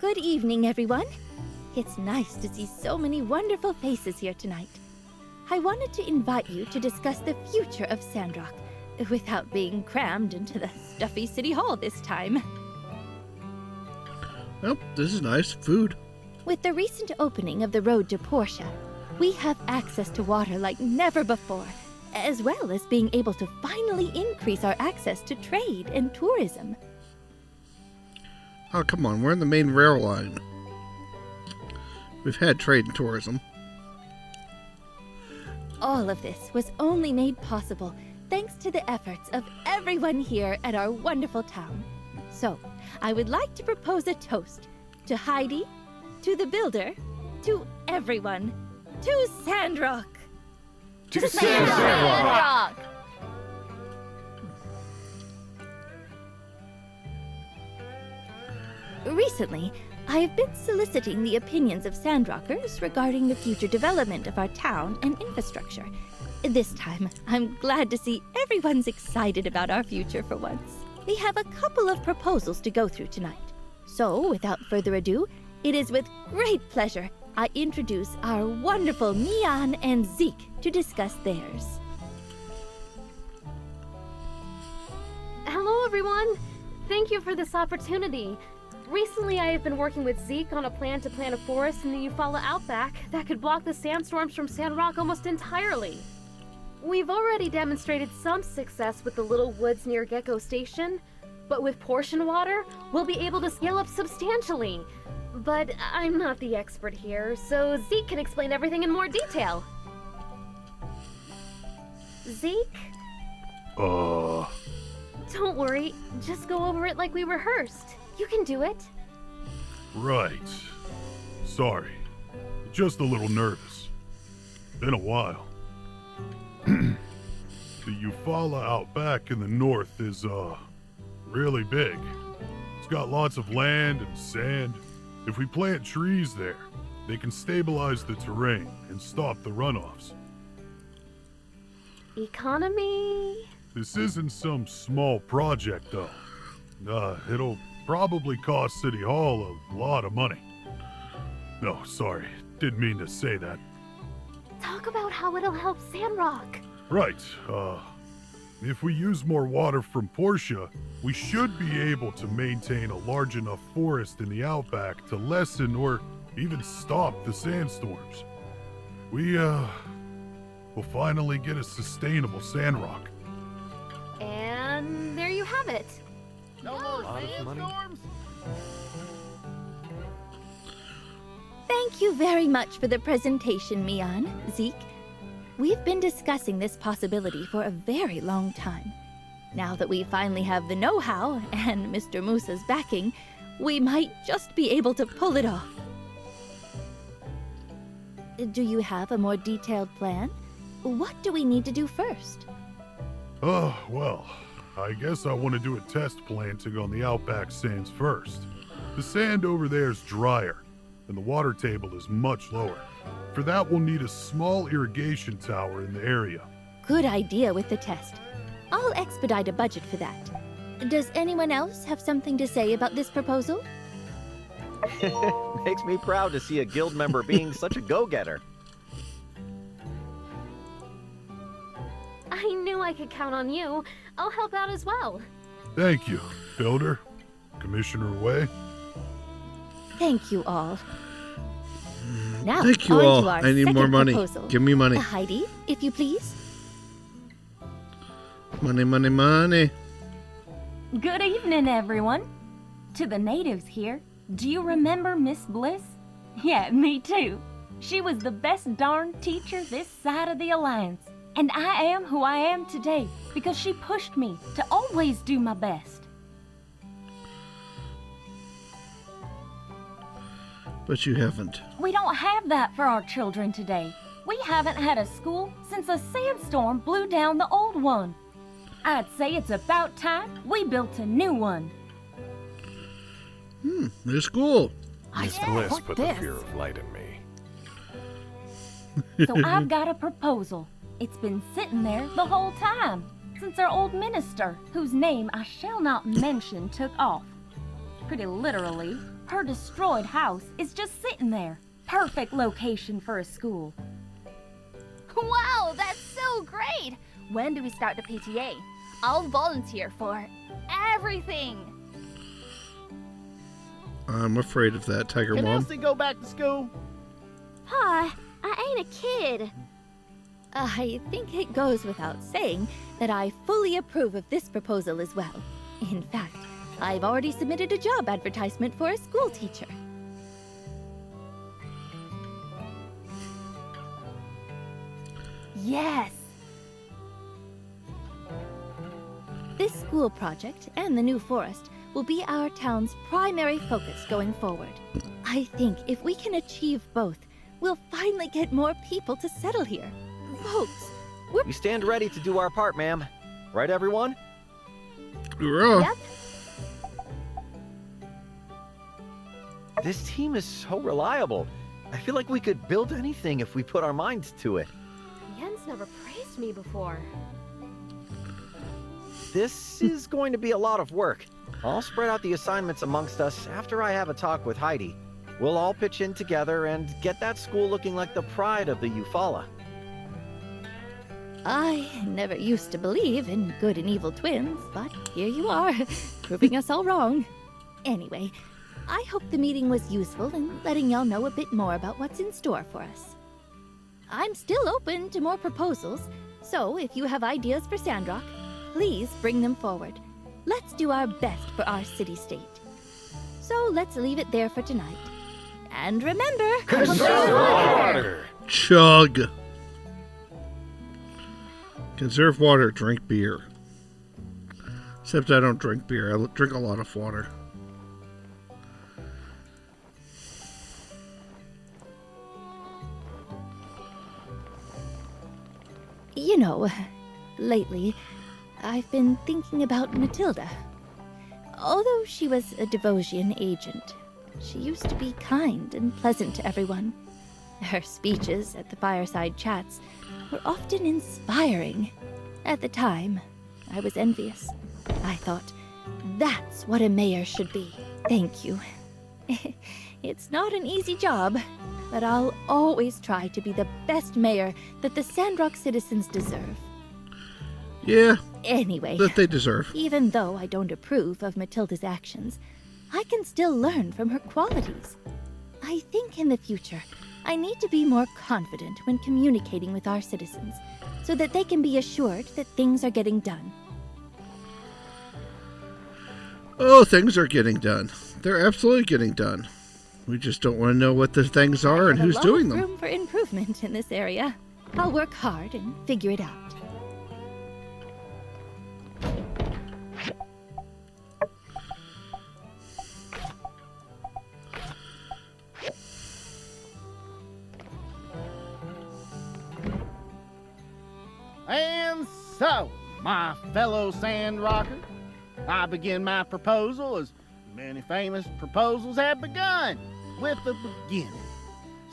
Good evening, everyone. It's nice to see so many wonderful faces here tonight. I wanted to invite you to discuss the future of Sandrock, without being crammed into the stuffy city hall this time. Well, this is nice. Food. With the recent opening of the road to Portia, we have access to water like never before, as well as being able to finally increase our access to trade and tourism. Oh, come on. We're in the main rail line. We've had trade and tourism. All of this was only made possible thanks to the efforts of everyone here at our wonderful town. So, I would like to propose a toast to Heidi, to the builder, to everyone, to Sandrock! To Sandrock! Recently, I have been soliciting the opinions of Sandrockers regarding the future development of our town and infrastructure. This time, I'm glad to see everyone's excited about our future for once. We have a couple of proposals to go through tonight. So, without further ado, it is with great pleasure I introduce our wonderful Mian and Zeke to discuss theirs. Hello, everyone. Thank you for this opportunity. Recently, I have been working with Zeke on a plan to plant a forest in the Eufaula Outback that could block the sandstorms from Sandrock almost entirely. We've already demonstrated some success with the little woods near Gecko Station, but with portion water, we'll be able to scale up substantially. But I'm not the expert here, so Zeke can explain everything in more detail. Zeke? Don't worry, just go over it like we rehearsed. You can do it. Right. Sorry. Just a little nervous. Been a while. The Eufaula Outback in the north is, really big. It's got lots of land and sand. If we plant trees there, they can stabilize the terrain and stop the runoffs. Economy? This isn't some small project, though. It'll probably cost City Hall a lot of money. No, sorry. Didn't mean to say that. Talk about how it'll help Sandrock. Right. If we use more water from Portia, we should be able to maintain a large enough forest in the outback to lessen or even stop the sandstorms. We'll finally get a sustainable Sandrock. And there you have it. A lot of money. Thank you very much for the presentation, Mian, Zeke. We've been discussing this possibility for a very long time. Now that we finally have the know-how and Mr. Musa's backing, we might just be able to pull it off. Do you have a more detailed plan? What do we need to do first? Well, I guess I want to do a test planting on the outback sands first. The sand over there is drier, and the water table is much lower. For that, we'll need a small irrigation tower in the area. Good idea with the test. I'll expedite a budget for that. Does anyone else have something to say about this proposal? Makes me proud to see a guild member being such a go-getter. I knew I could count on you. I'll help out as well. Thank you, Builder. Commissioner Way. Thank you all. Now, Thank you on all. to our I need more second money. proposal. Give me money. Heidi, if you please. Money, money, money. Good evening, everyone. To the natives here, do you remember Miss Bliss? Yeah, me too. She was the best darn teacher this side of the Alliance. And I am who I am today because she pushed me to always do my best. But you haven't. We don't have that for our children today. We haven't had a school since a sandstorm blew down the old one. I'd say it's about time we built a new one. New school. Miss Bliss put the fear of light in me. So I've got a proposal. It's been sitting there the whole time, since our old minister, whose name I shall not mention, took off. Pretty literally, Her destroyed house is just sitting there. Perfect location for a school. Wow, that's so great! When do we start the PTA? I'll volunteer for everything. I'm afraid of that, Tiger Can Mom. Elsie go back to school? Pa, I ain't a kid. I think it goes without saying that I fully approve of this proposal as well. In fact, I've already submitted a job advertisement for a school teacher. Yes! This school project and the new forest will be our town's primary focus going forward. I think if we can achieve both, we'll finally get more people to settle here. Folks, We stand ready to do our part, ma'am. Right, everyone? Yep. This team is so reliable. I feel like we could build anything if we put our minds to it. Jens never praised me before. This is going to be a lot of work. I'll spread out the assignments amongst us after I have a talk with Heidi. We'll all pitch in together and get that school looking like the pride of the Eufaula. I never used to believe in good and evil twins, but here you are, proving us all wrong. Anyway, I hope the meeting was useful in letting y'all know a bit more about what's in store for us. I'm still open to more proposals, so if you have ideas for Sandrock, please bring them forward. Let's do our best for our city-state. So let's leave it there for tonight. And remember, Conserve water! Chug. Conserve water, drink beer. Except I don't drink beer. I drink a lot of water. You know, lately, I've been thinking about Matilda. Although she was a Devosian agent, she used to be kind and pleasant to everyone. Her speeches at the fireside chats were often inspiring. At the time, I was envious. I thought, that's what a mayor should be. Thank you. It's not an easy job, but I'll always try to be the best mayor that the Sandrock citizens deserve. Yeah. Anyway, That they deserve. even though I don't approve of Matilda's actions, I can still learn from her qualities. I think in the future, I need to be more confident when communicating with our citizens, so that they can be assured that things are getting done. Oh, things are getting done. They're absolutely getting done. We just don't want to know what the things are and who's doing them. Room for improvement in this area. I'll work hard and figure it out. And so, my fellow Sandrocker, I begin my proposal as many famous proposals have begun, with the beginning.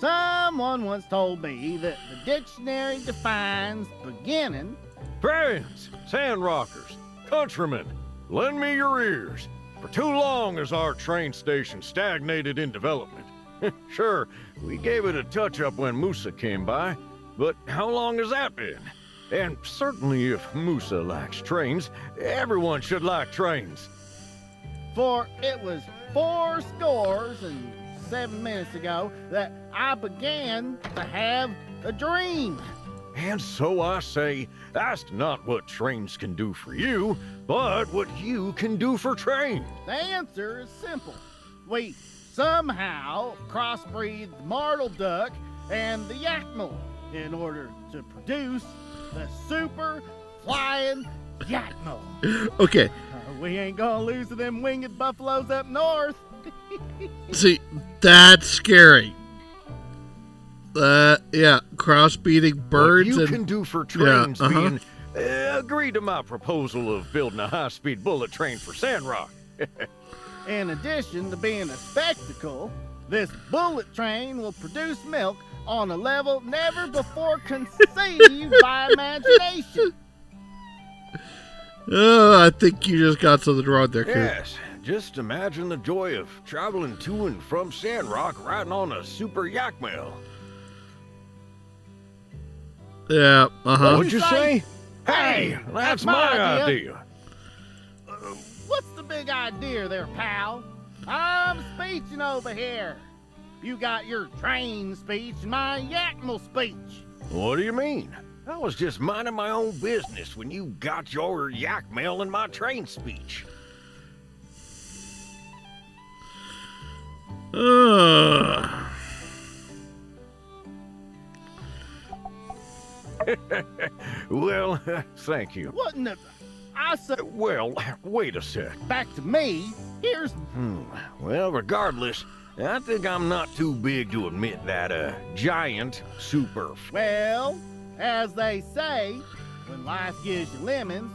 Someone once told me that the dictionary defines beginning. Friends, Sandrockers, countrymen, lend me your ears. For too long has our train station stagnated in development. Sure, we gave it a touch-up when Musa came by, but how long has that been? And certainly if Musa likes trains, everyone should like trains. For it was 7 minutes ago that I began to have a dream. And so I say, ask not what trains can do for you, but what you can do for trains. The answer is simple. We somehow crossbreed the martle duck and the yakmel in order to produce the super flying yakmel. Okay. We ain't gonna lose to them winged buffaloes up north. See, that's scary. Yeah, crossbreeding birds. What you and can do for trains yeah, being, agree to my proposal of building a high-speed bullet train for Sandrock. In addition to being a spectacle, this bullet train will produce milk on a level never before conceived by imagination. Oh, I think you just got something wrong there, Coop. Yes, just imagine the joy of traveling to and from Sandrock riding on a super yak mail. Yeah, What'd you say? Hey, that's my idea. What's the big idea there, pal? I'm speeching over here. You got your train speech and my yakmal speech. What do you mean? I was just minding my own business when you got your yak mail and my train speech. Well, thank you. What in the... I said... Well, wait a sec. Back to me. Here's... Well, regardless, I think I'm not too big to admit that a giant super... Well, as they say, when life gives you lemons,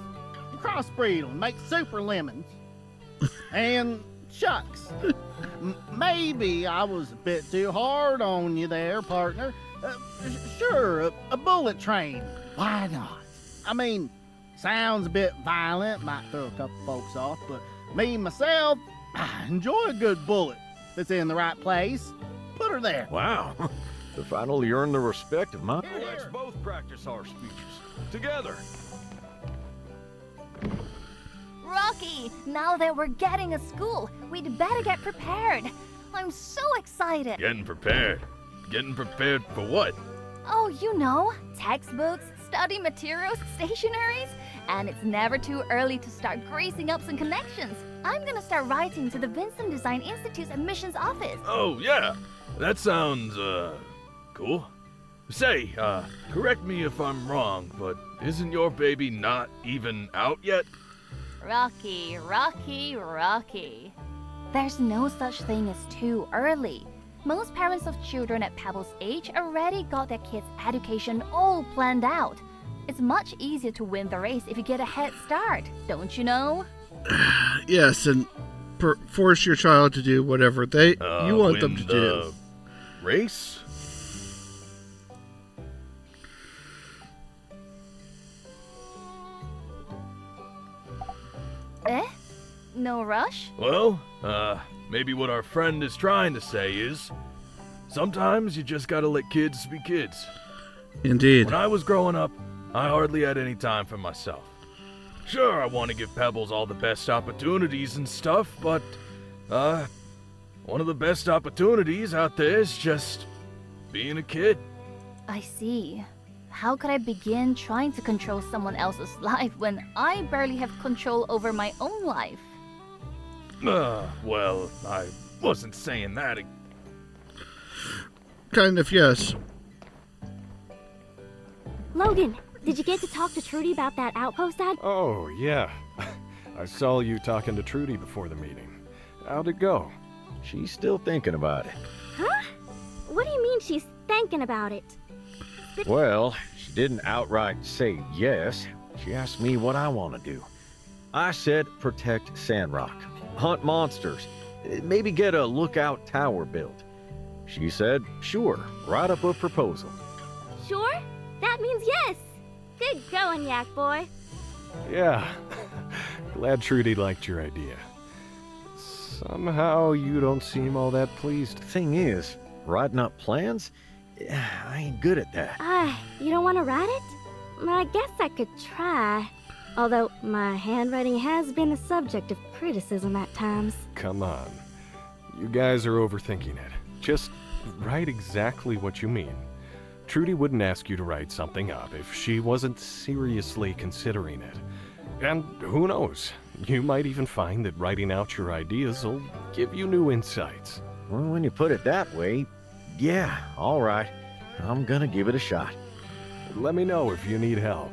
you crossbreed them and make super lemons. And shucks, maybe I was a bit too hard on you there, partner. Sure, a bullet train. Why not? I mean, sounds a bit violent, might throw a couple folks off, but me, myself, I enjoy a good bullet that's in the right place. Put her there. Wow. To finally earn the respect of my... Let's both practice our speeches. Together. Rocky, now that we're getting a school, we'd better get prepared. I'm so excited. Getting prepared? Getting prepared for what? Oh, you know, textbooks, study materials, stationaries, and it's never too early to start greasing up some connections. I'm gonna start writing to the Vincent Design Institute's admissions office. Oh, yeah. That sounds, cool. Say, correct me if I'm wrong, but isn't your baby not even out yet? Rocky. There's no such thing as too early. Most parents of children at Pebble's age already got their kids' education all planned out. It's much easier to win the race if you get a head start, don't you know? Yes, and force your child to do whatever you want them to do. Race? No rush? Well, maybe what our friend is trying to say is, sometimes you just gotta let kids be kids. Indeed. When I was growing up, I hardly had any time for myself. Sure, I want to give Pebbles all the best opportunities and stuff, but, one of the best opportunities out there is just being a kid. I see. How could I begin trying to control someone else's life when I barely have control over my own life? Well, I wasn't saying that. Kind of, yes. Logan, did you get to talk to Trudy about that outpost ad? Oh, yeah. I saw you talking to Trudy before the meeting. How'd it go? She's still thinking about it. Huh? What do you mean she's thinking about it? Well, she didn't outright say yes. She asked me what I want to do. I said protect Sandrock, hunt monsters, maybe get a lookout tower built. She said, sure, write up a proposal. Sure? That means yes. Good going, Yak Boy. Yeah. Glad Trudy liked your idea. Somehow you don't seem all that pleased. Thing is, writing up plans? I ain't good at that. You don't want to write it? I guess I could try. Although my handwriting has been the subject of criticism at times. Come on. You guys are overthinking it. Just write exactly what you mean. Trudy wouldn't ask you to write something up if she wasn't seriously considering it. And who knows? You might even find that writing out your ideas will give you new insights. Well, when you put it that way, yeah, all right. I'm gonna give it a shot. Let me know if you need help.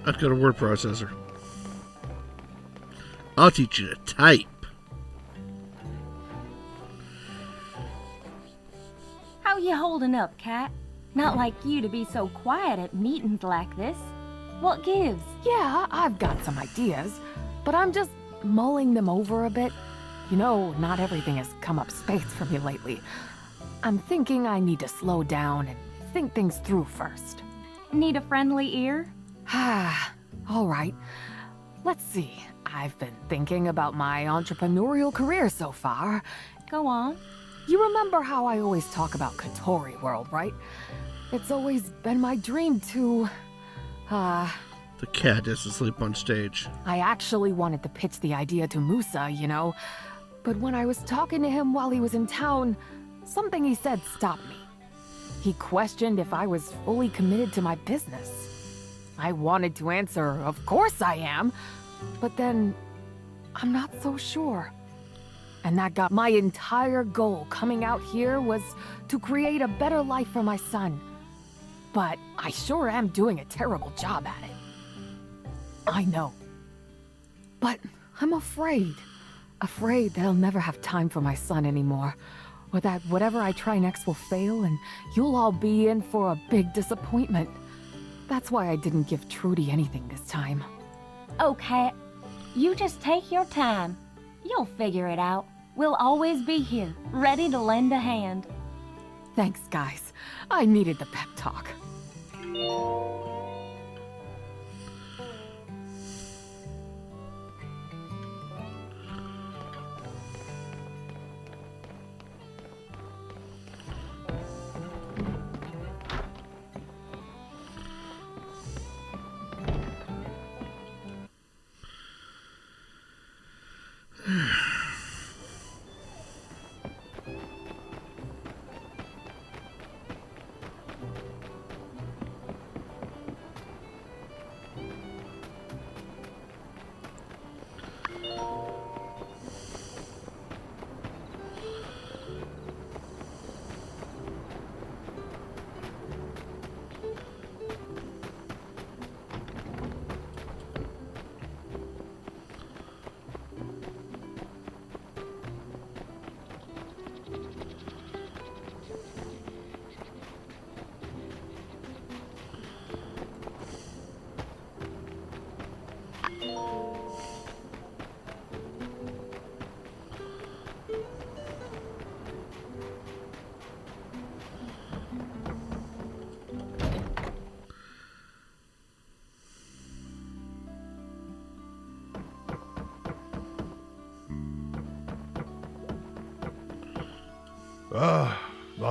I've got a word processor. I'll teach you to type. How you holding up, Cat? Not like you to be so quiet at meetings like this. What gives? Yeah, I've got some ideas, but I'm just mulling them over a bit. You know, not everything has come up spades for me lately. I'm thinking I need to slow down and think things through first. Need a friendly ear? All right. Let's see. I've been thinking about my entrepreneurial career so far. Go on. You remember how I always talk about Katori World, right? It's always been my dream to... The cat is asleep on stage. I actually wanted to pitch the idea to Musa, you know. But when I was talking to him while he was in town, something he said stopped me. He questioned if I was fully committed to my business. I wanted to answer, of course I am. But then, I'm not so sure. And that got my entire goal coming out here was to create a better life for my son. But I sure am doing a terrible job at it. I know. But I'm afraid. Afraid that I'll never have time for my son anymore. Or that whatever I try next will fail and you'll all be in for a big disappointment. That's why I didn't give Trudy anything this time. Oh, Cat, you just take your time. You'll figure it out. We'll always be here, ready to lend a hand. Thanks, guys. I needed the pep talk.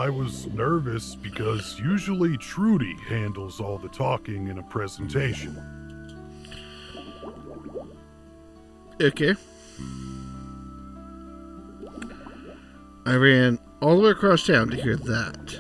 I was nervous because usually Trudy handles all the talking in a presentation. Okay. I ran all the way across town to hear that.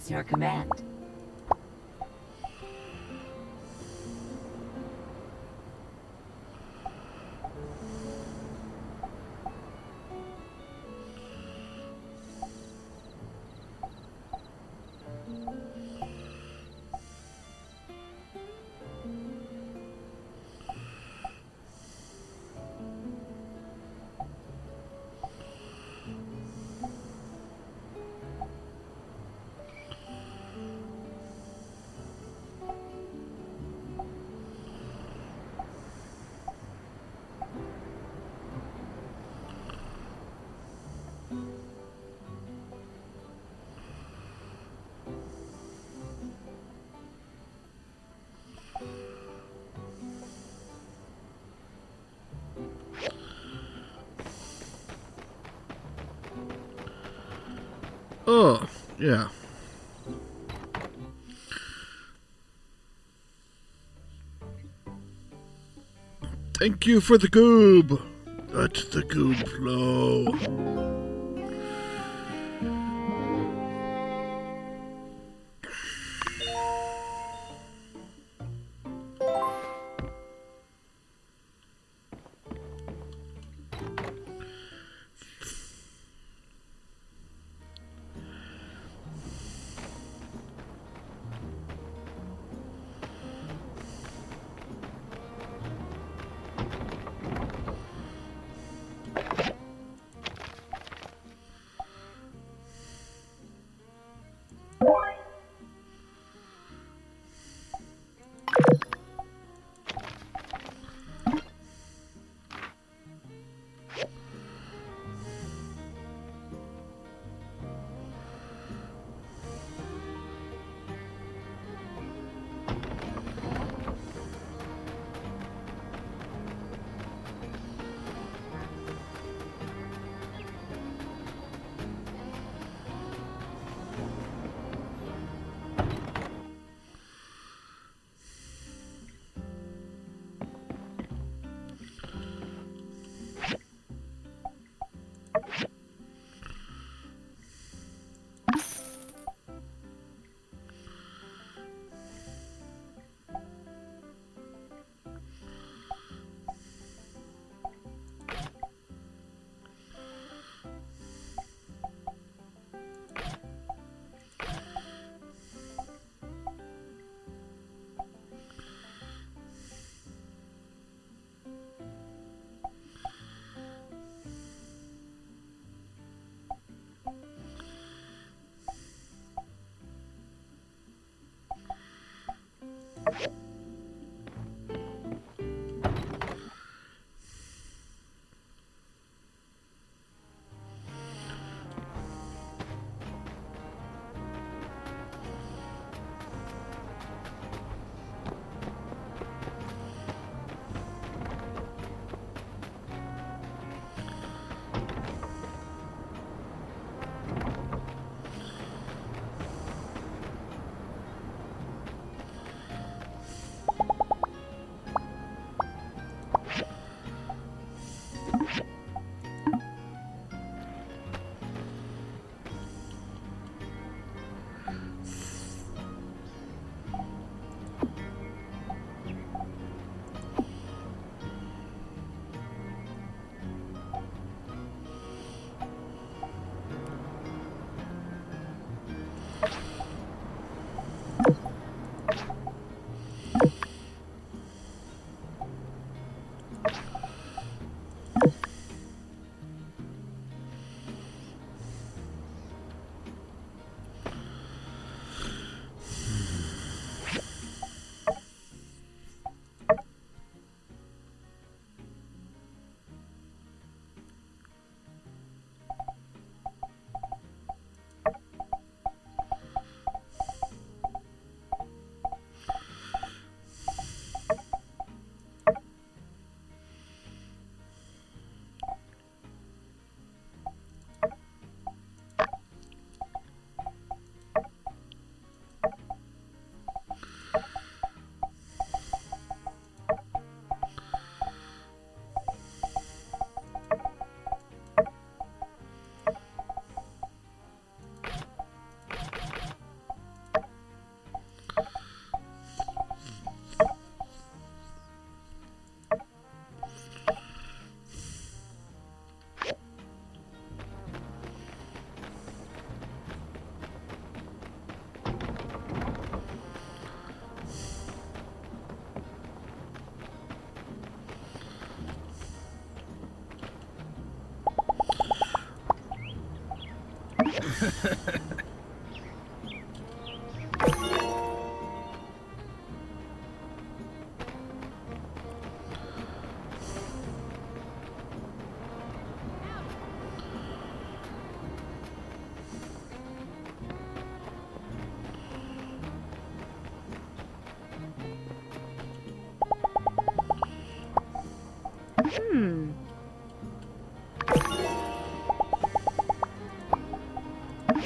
Your command. Oh, yeah. Thank you for the goob. Let the goob flow.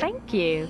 Thank you.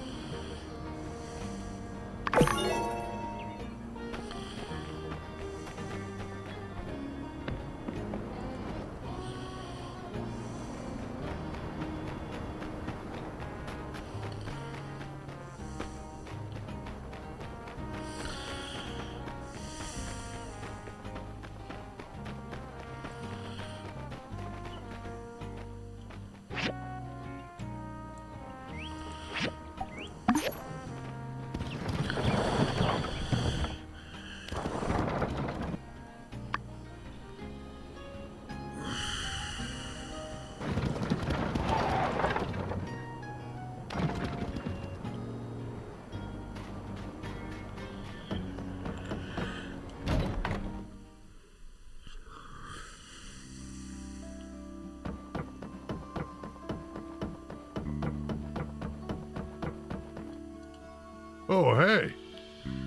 Oh, hey.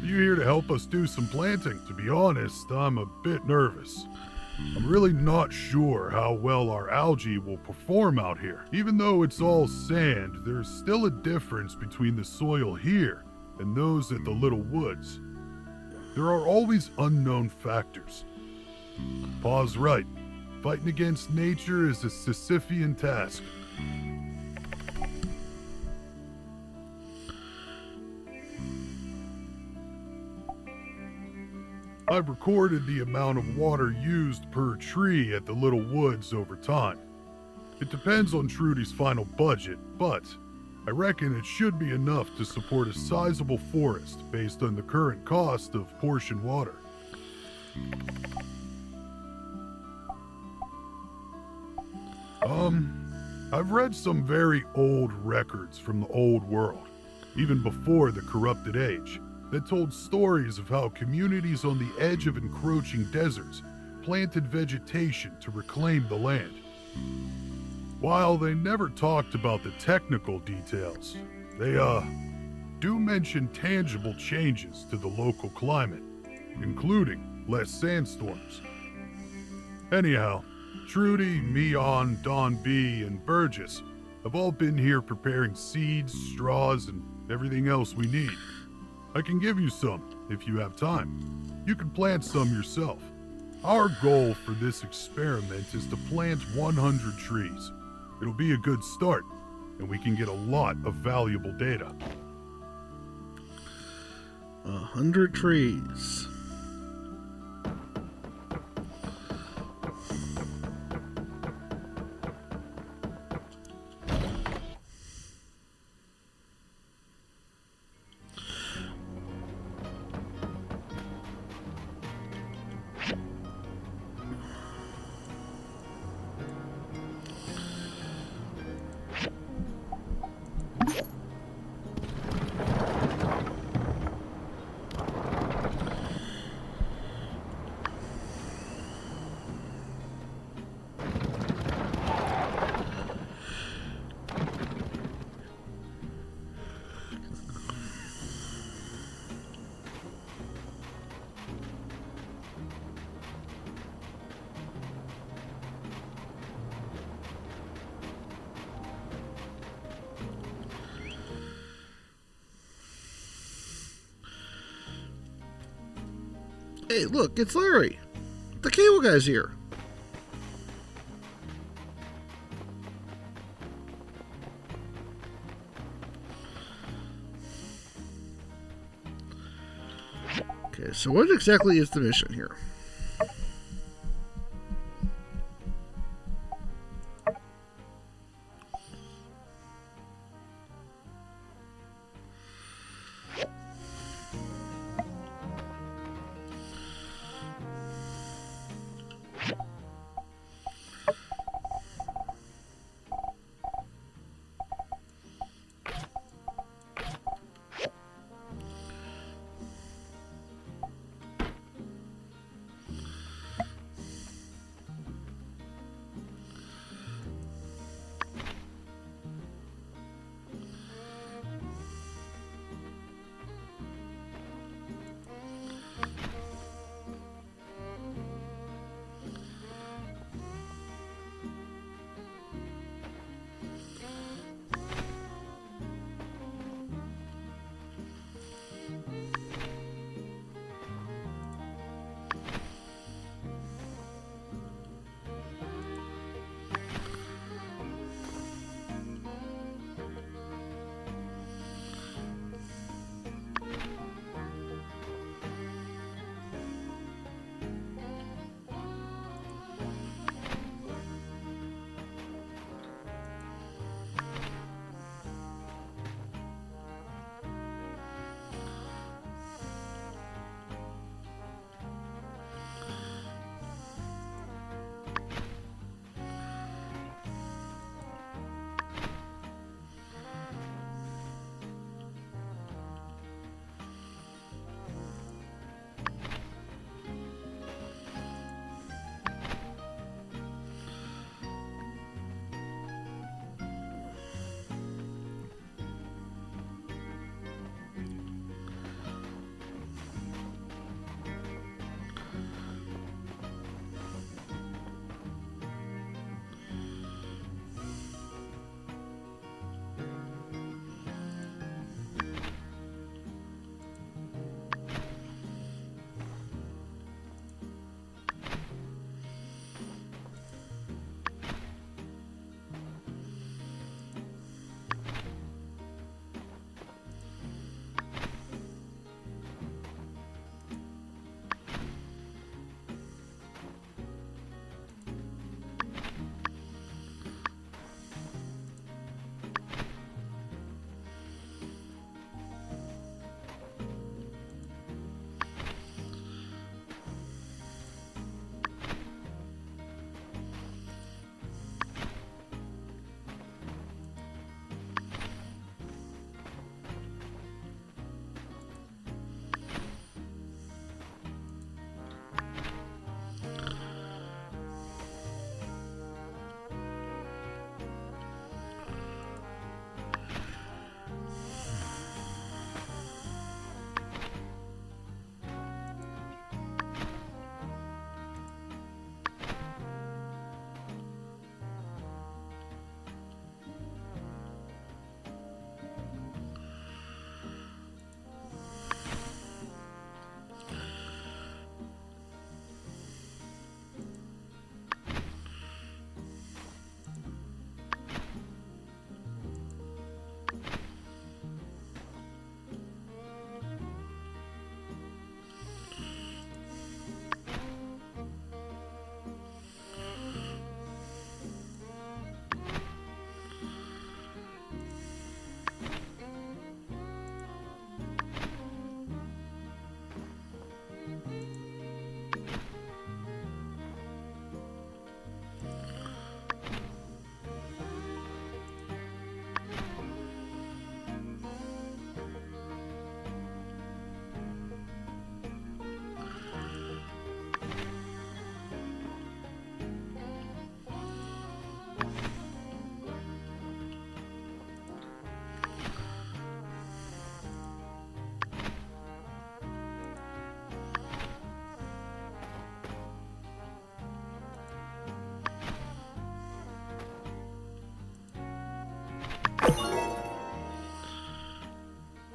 You here to help us do some planting? To be honest, I'm a bit nervous. I'm really not sure how well our algae will perform out here. Even though it's all sand, there's still a difference between the soil here and those at the Little Woods. There are always unknown factors. Pa's right. Fighting against nature is a Sisyphean task. I've recorded the amount of water used per tree at the Little Woods over time. It depends on Trudy's final budget, but I reckon it should be enough to support a sizable forest based on the current cost of portion water. I've read some very old records from the old world, even before the corrupted age, that told stories of how communities on the edge of encroaching deserts planted vegetation to reclaim the land. While they never talked about the technical details, they, do mention tangible changes to the local climate, including less sandstorms. Anyhow, Trudy, Meon, Don B, and Burgess have all been here preparing seeds, straws, and everything else we need. I can give you some if you have time. You can plant some yourself. Our goal for this experiment is to plant 100 trees. It'll be a good start, and we can get a lot of valuable data. 100 trees. Hey, look, it's Larry. The cable guy's here. Okay, so what exactly is the mission here?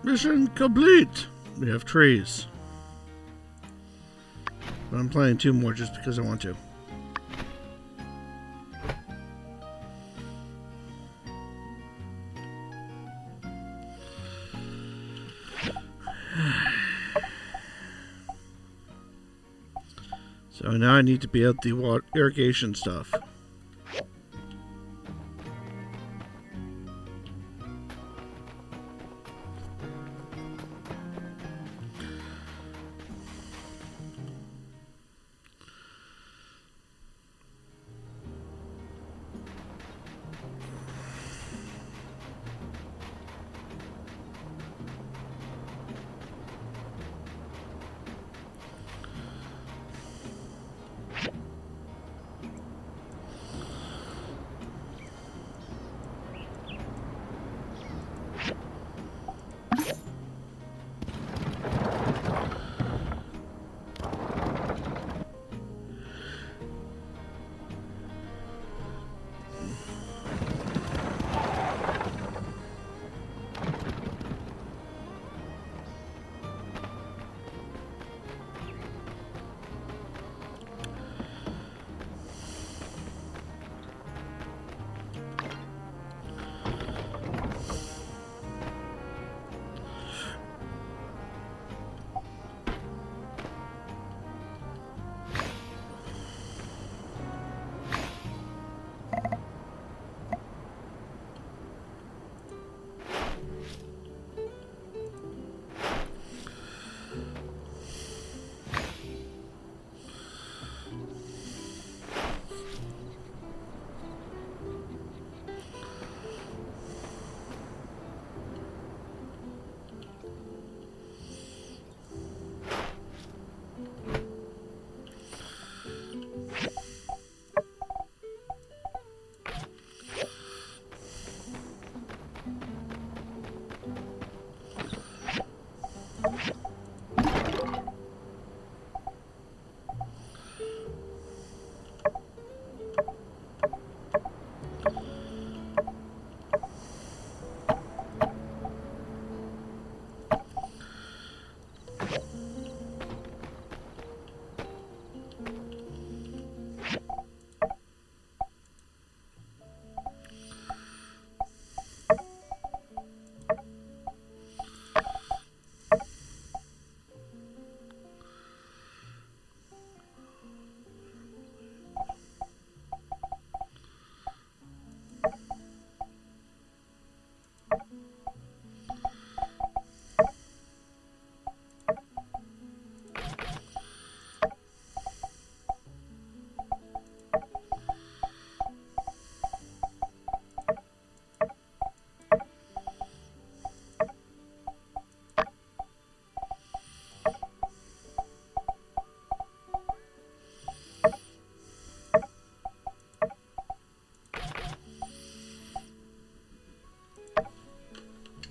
Mission complete! We have trees. But I'm planting 2 more just because I want to. So now I need to build the water irrigation stuff.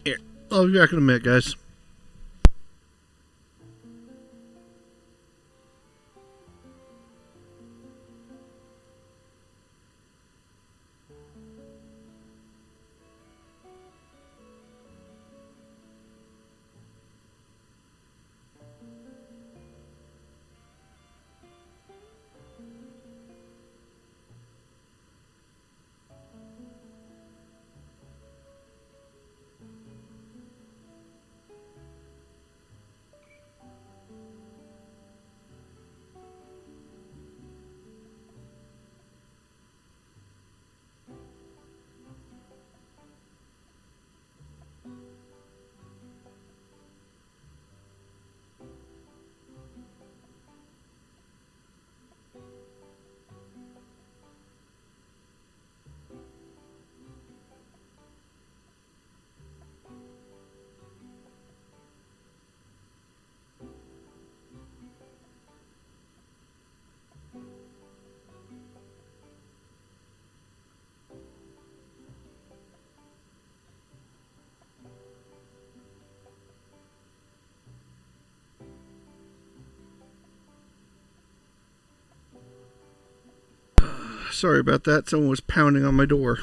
Here, I'll be back in a minute, guys. Sorry about that. Someone was pounding on my door.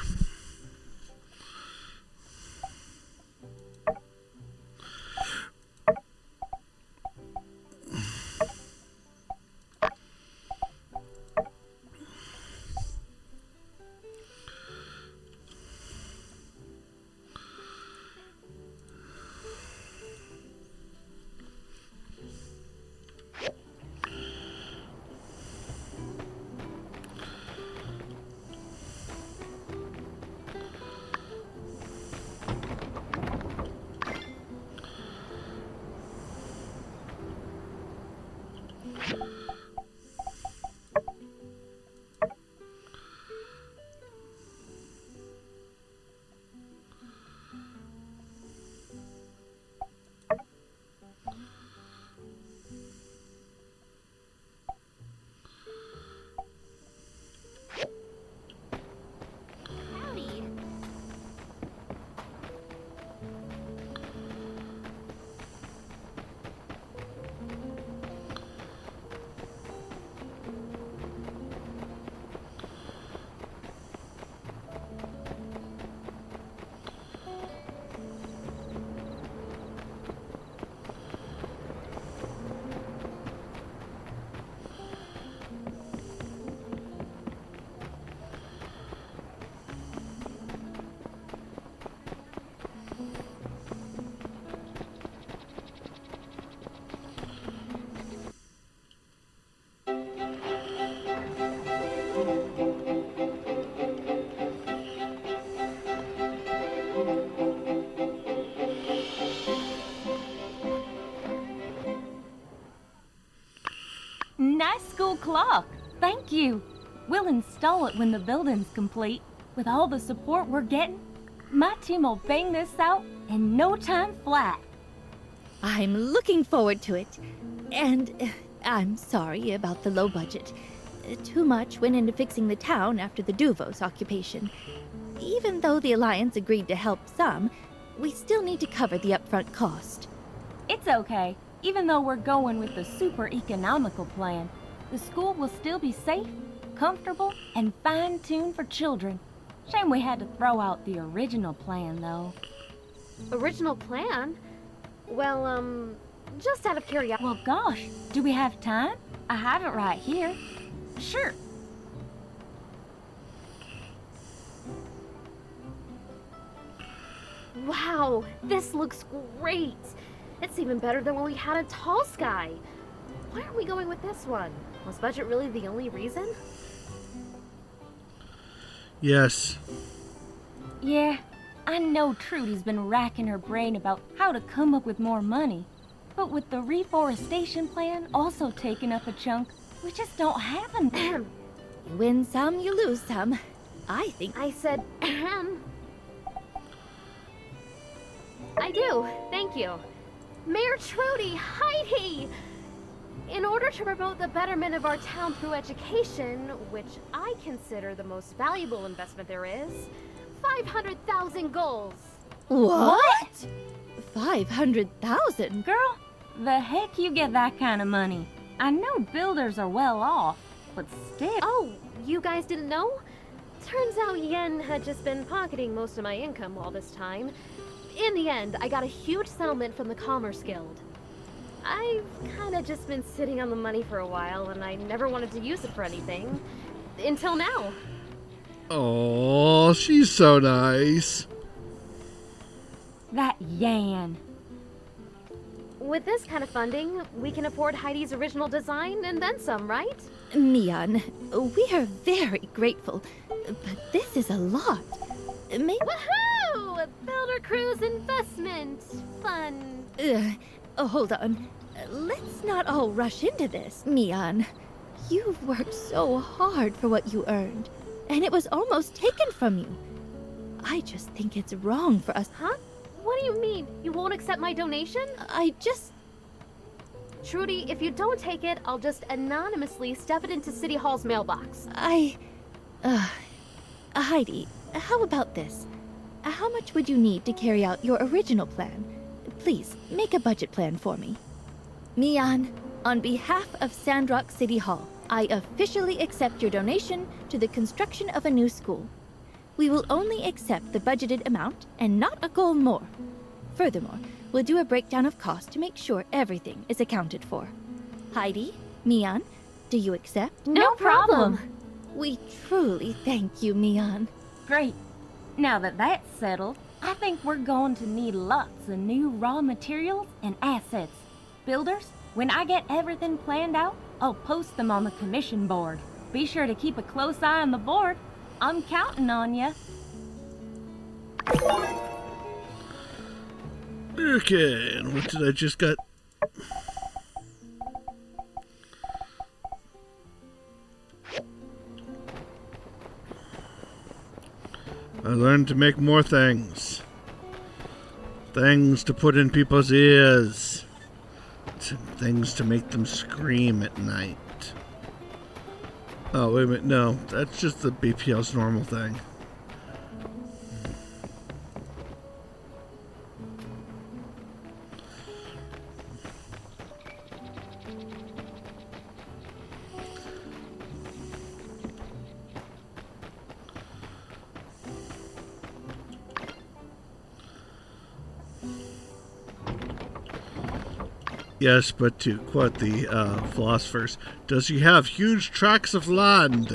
school clock. Thank you. We'll install it when the building's complete. With all the support we're getting, my team will bang this out in no time flat. I'm looking forward to it. And I'm sorry about the low budget. Too much went into fixing the town after the Duvos occupation. Even though the Alliance agreed to help some, we still need to cover the upfront cost. It's okay. Even though we're going with the super economical plan, the school will still be safe, comfortable, and fine-tuned for children. Shame we had to throw out the original plan, though. Original plan? Well, just out of curiosity. Well, gosh, do we have time? I have it right here. Sure. Wow, this looks great. It's even better than what we had in Tall Sky. Why are we going with this one? Was budget really the only reason? Yes. Yeah, I know Trudy's been racking her brain about how to come up with more money. But with the reforestation plan also taking up a chunk, we just don't have enough. You win some, you lose some. I think I said I do, thank you. Mayor Trudy, Heidi! In order to promote the betterment of our town through education, which I consider the most valuable investment there is, 500,000 goals. What? 500,000? Girl, the heck you get that kind of money? I know builders are well off, but still. Oh, you guys didn't know? Turns out Yen had just been pocketing most of my income all this time. In the end, I got a huge settlement from the Commerce Guild. I've kinda just been sitting on the money for a while, and I never wanted to use it for anything. Until now. Oh, she's so nice. That Yan. With this kind of funding, we can afford Heidi's original design and then some, right? Mian, we are very grateful, but this is a lot. Woohoo! Builder Cruise investment! Fun. Hold on. Let's not all rush into this. Mian, you've worked so hard for what you earned, and it was almost taken from you. I just think it's wrong for us. Huh? What do you mean? You won't accept my donation? Trudy, if you don't take it, I'll just anonymously stuff it into City Hall's mailbox. Heidi, how about this? How much would you need to carry out your original plan? Please, make a budget plan for me. Mian, on behalf of Sandrock City Hall, I officially accept your donation to the construction of a new school. We will only accept the budgeted amount and not a goal more. Furthermore, we'll do a breakdown of cost to make sure everything is accounted for. Heidi, Mian, do you accept? No problem. We truly thank you, Mian. Great. Now that that's settled, I think we're going to need lots of new raw materials and assets. Builders, when I get everything planned out, I'll post them on the commission board. Be sure to keep a close eye on the board. I'm counting on you. Okay, and what did I just got? I learned to make more things. Things to put in people's ears. Things to make them scream at night. Oh, wait a minute. No, that's just the BPL's normal thing. Yes, but to quote the philosophers, does he have huge tracts of land?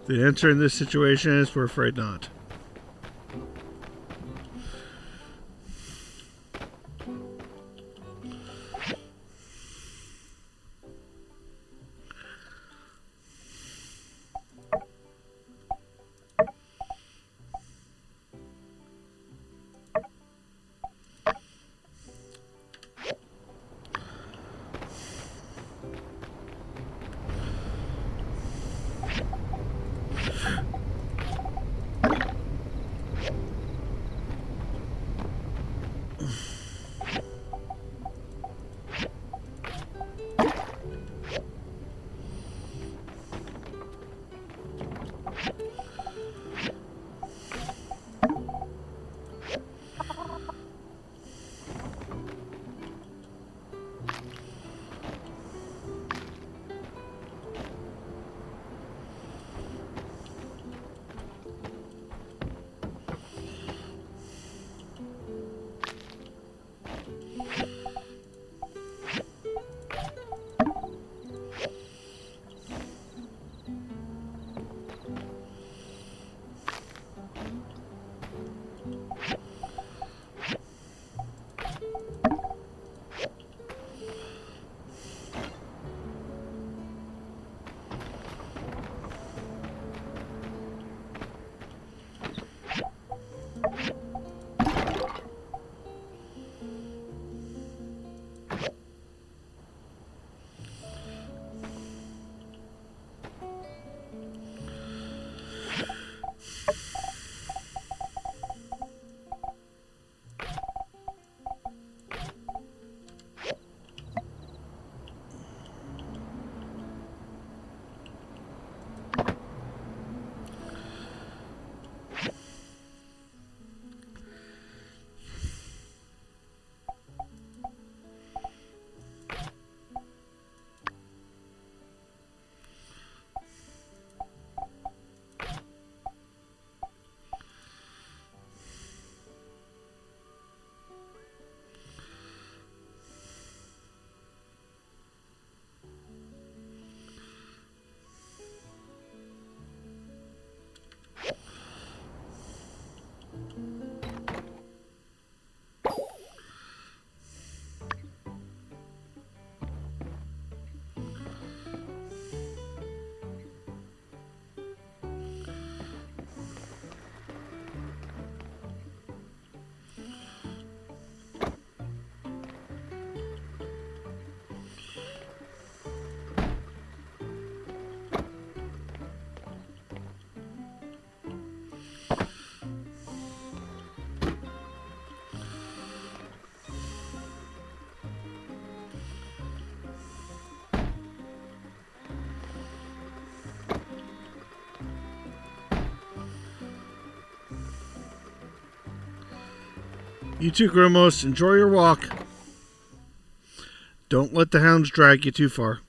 The answer in this situation is we're afraid not. You too, Grimos. Enjoy your walk. Don't let the hounds drag you too far.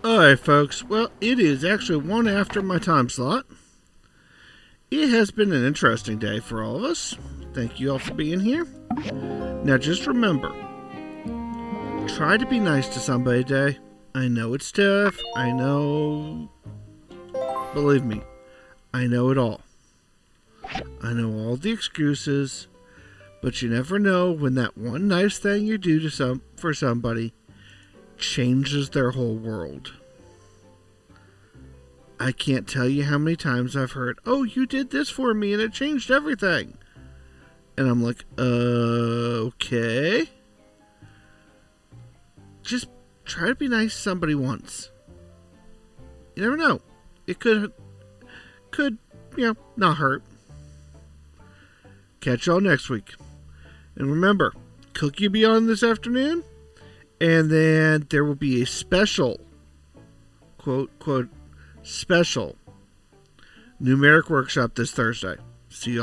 Alright, folks. Well, it is actually 1 after my time slot. It has been an interesting day for all of us. Thank you all for being here. Now, just remember, Try to be nice to somebody today. I know it's tough. I know. Believe me, I know it all. I know all the excuses, but you never know when that one nice thing you do for somebody changes their whole world. I can't tell you how many times I've heard, "Oh, you did this for me and it changed everything." And I'm like, okay. Just try to be nice to somebody once. You never know. It could, not hurt. Catch y'all next week. And remember, Cookie will be on this afternoon. And then there will be a special, quote, special numeric workshop this Thursday. See y'all.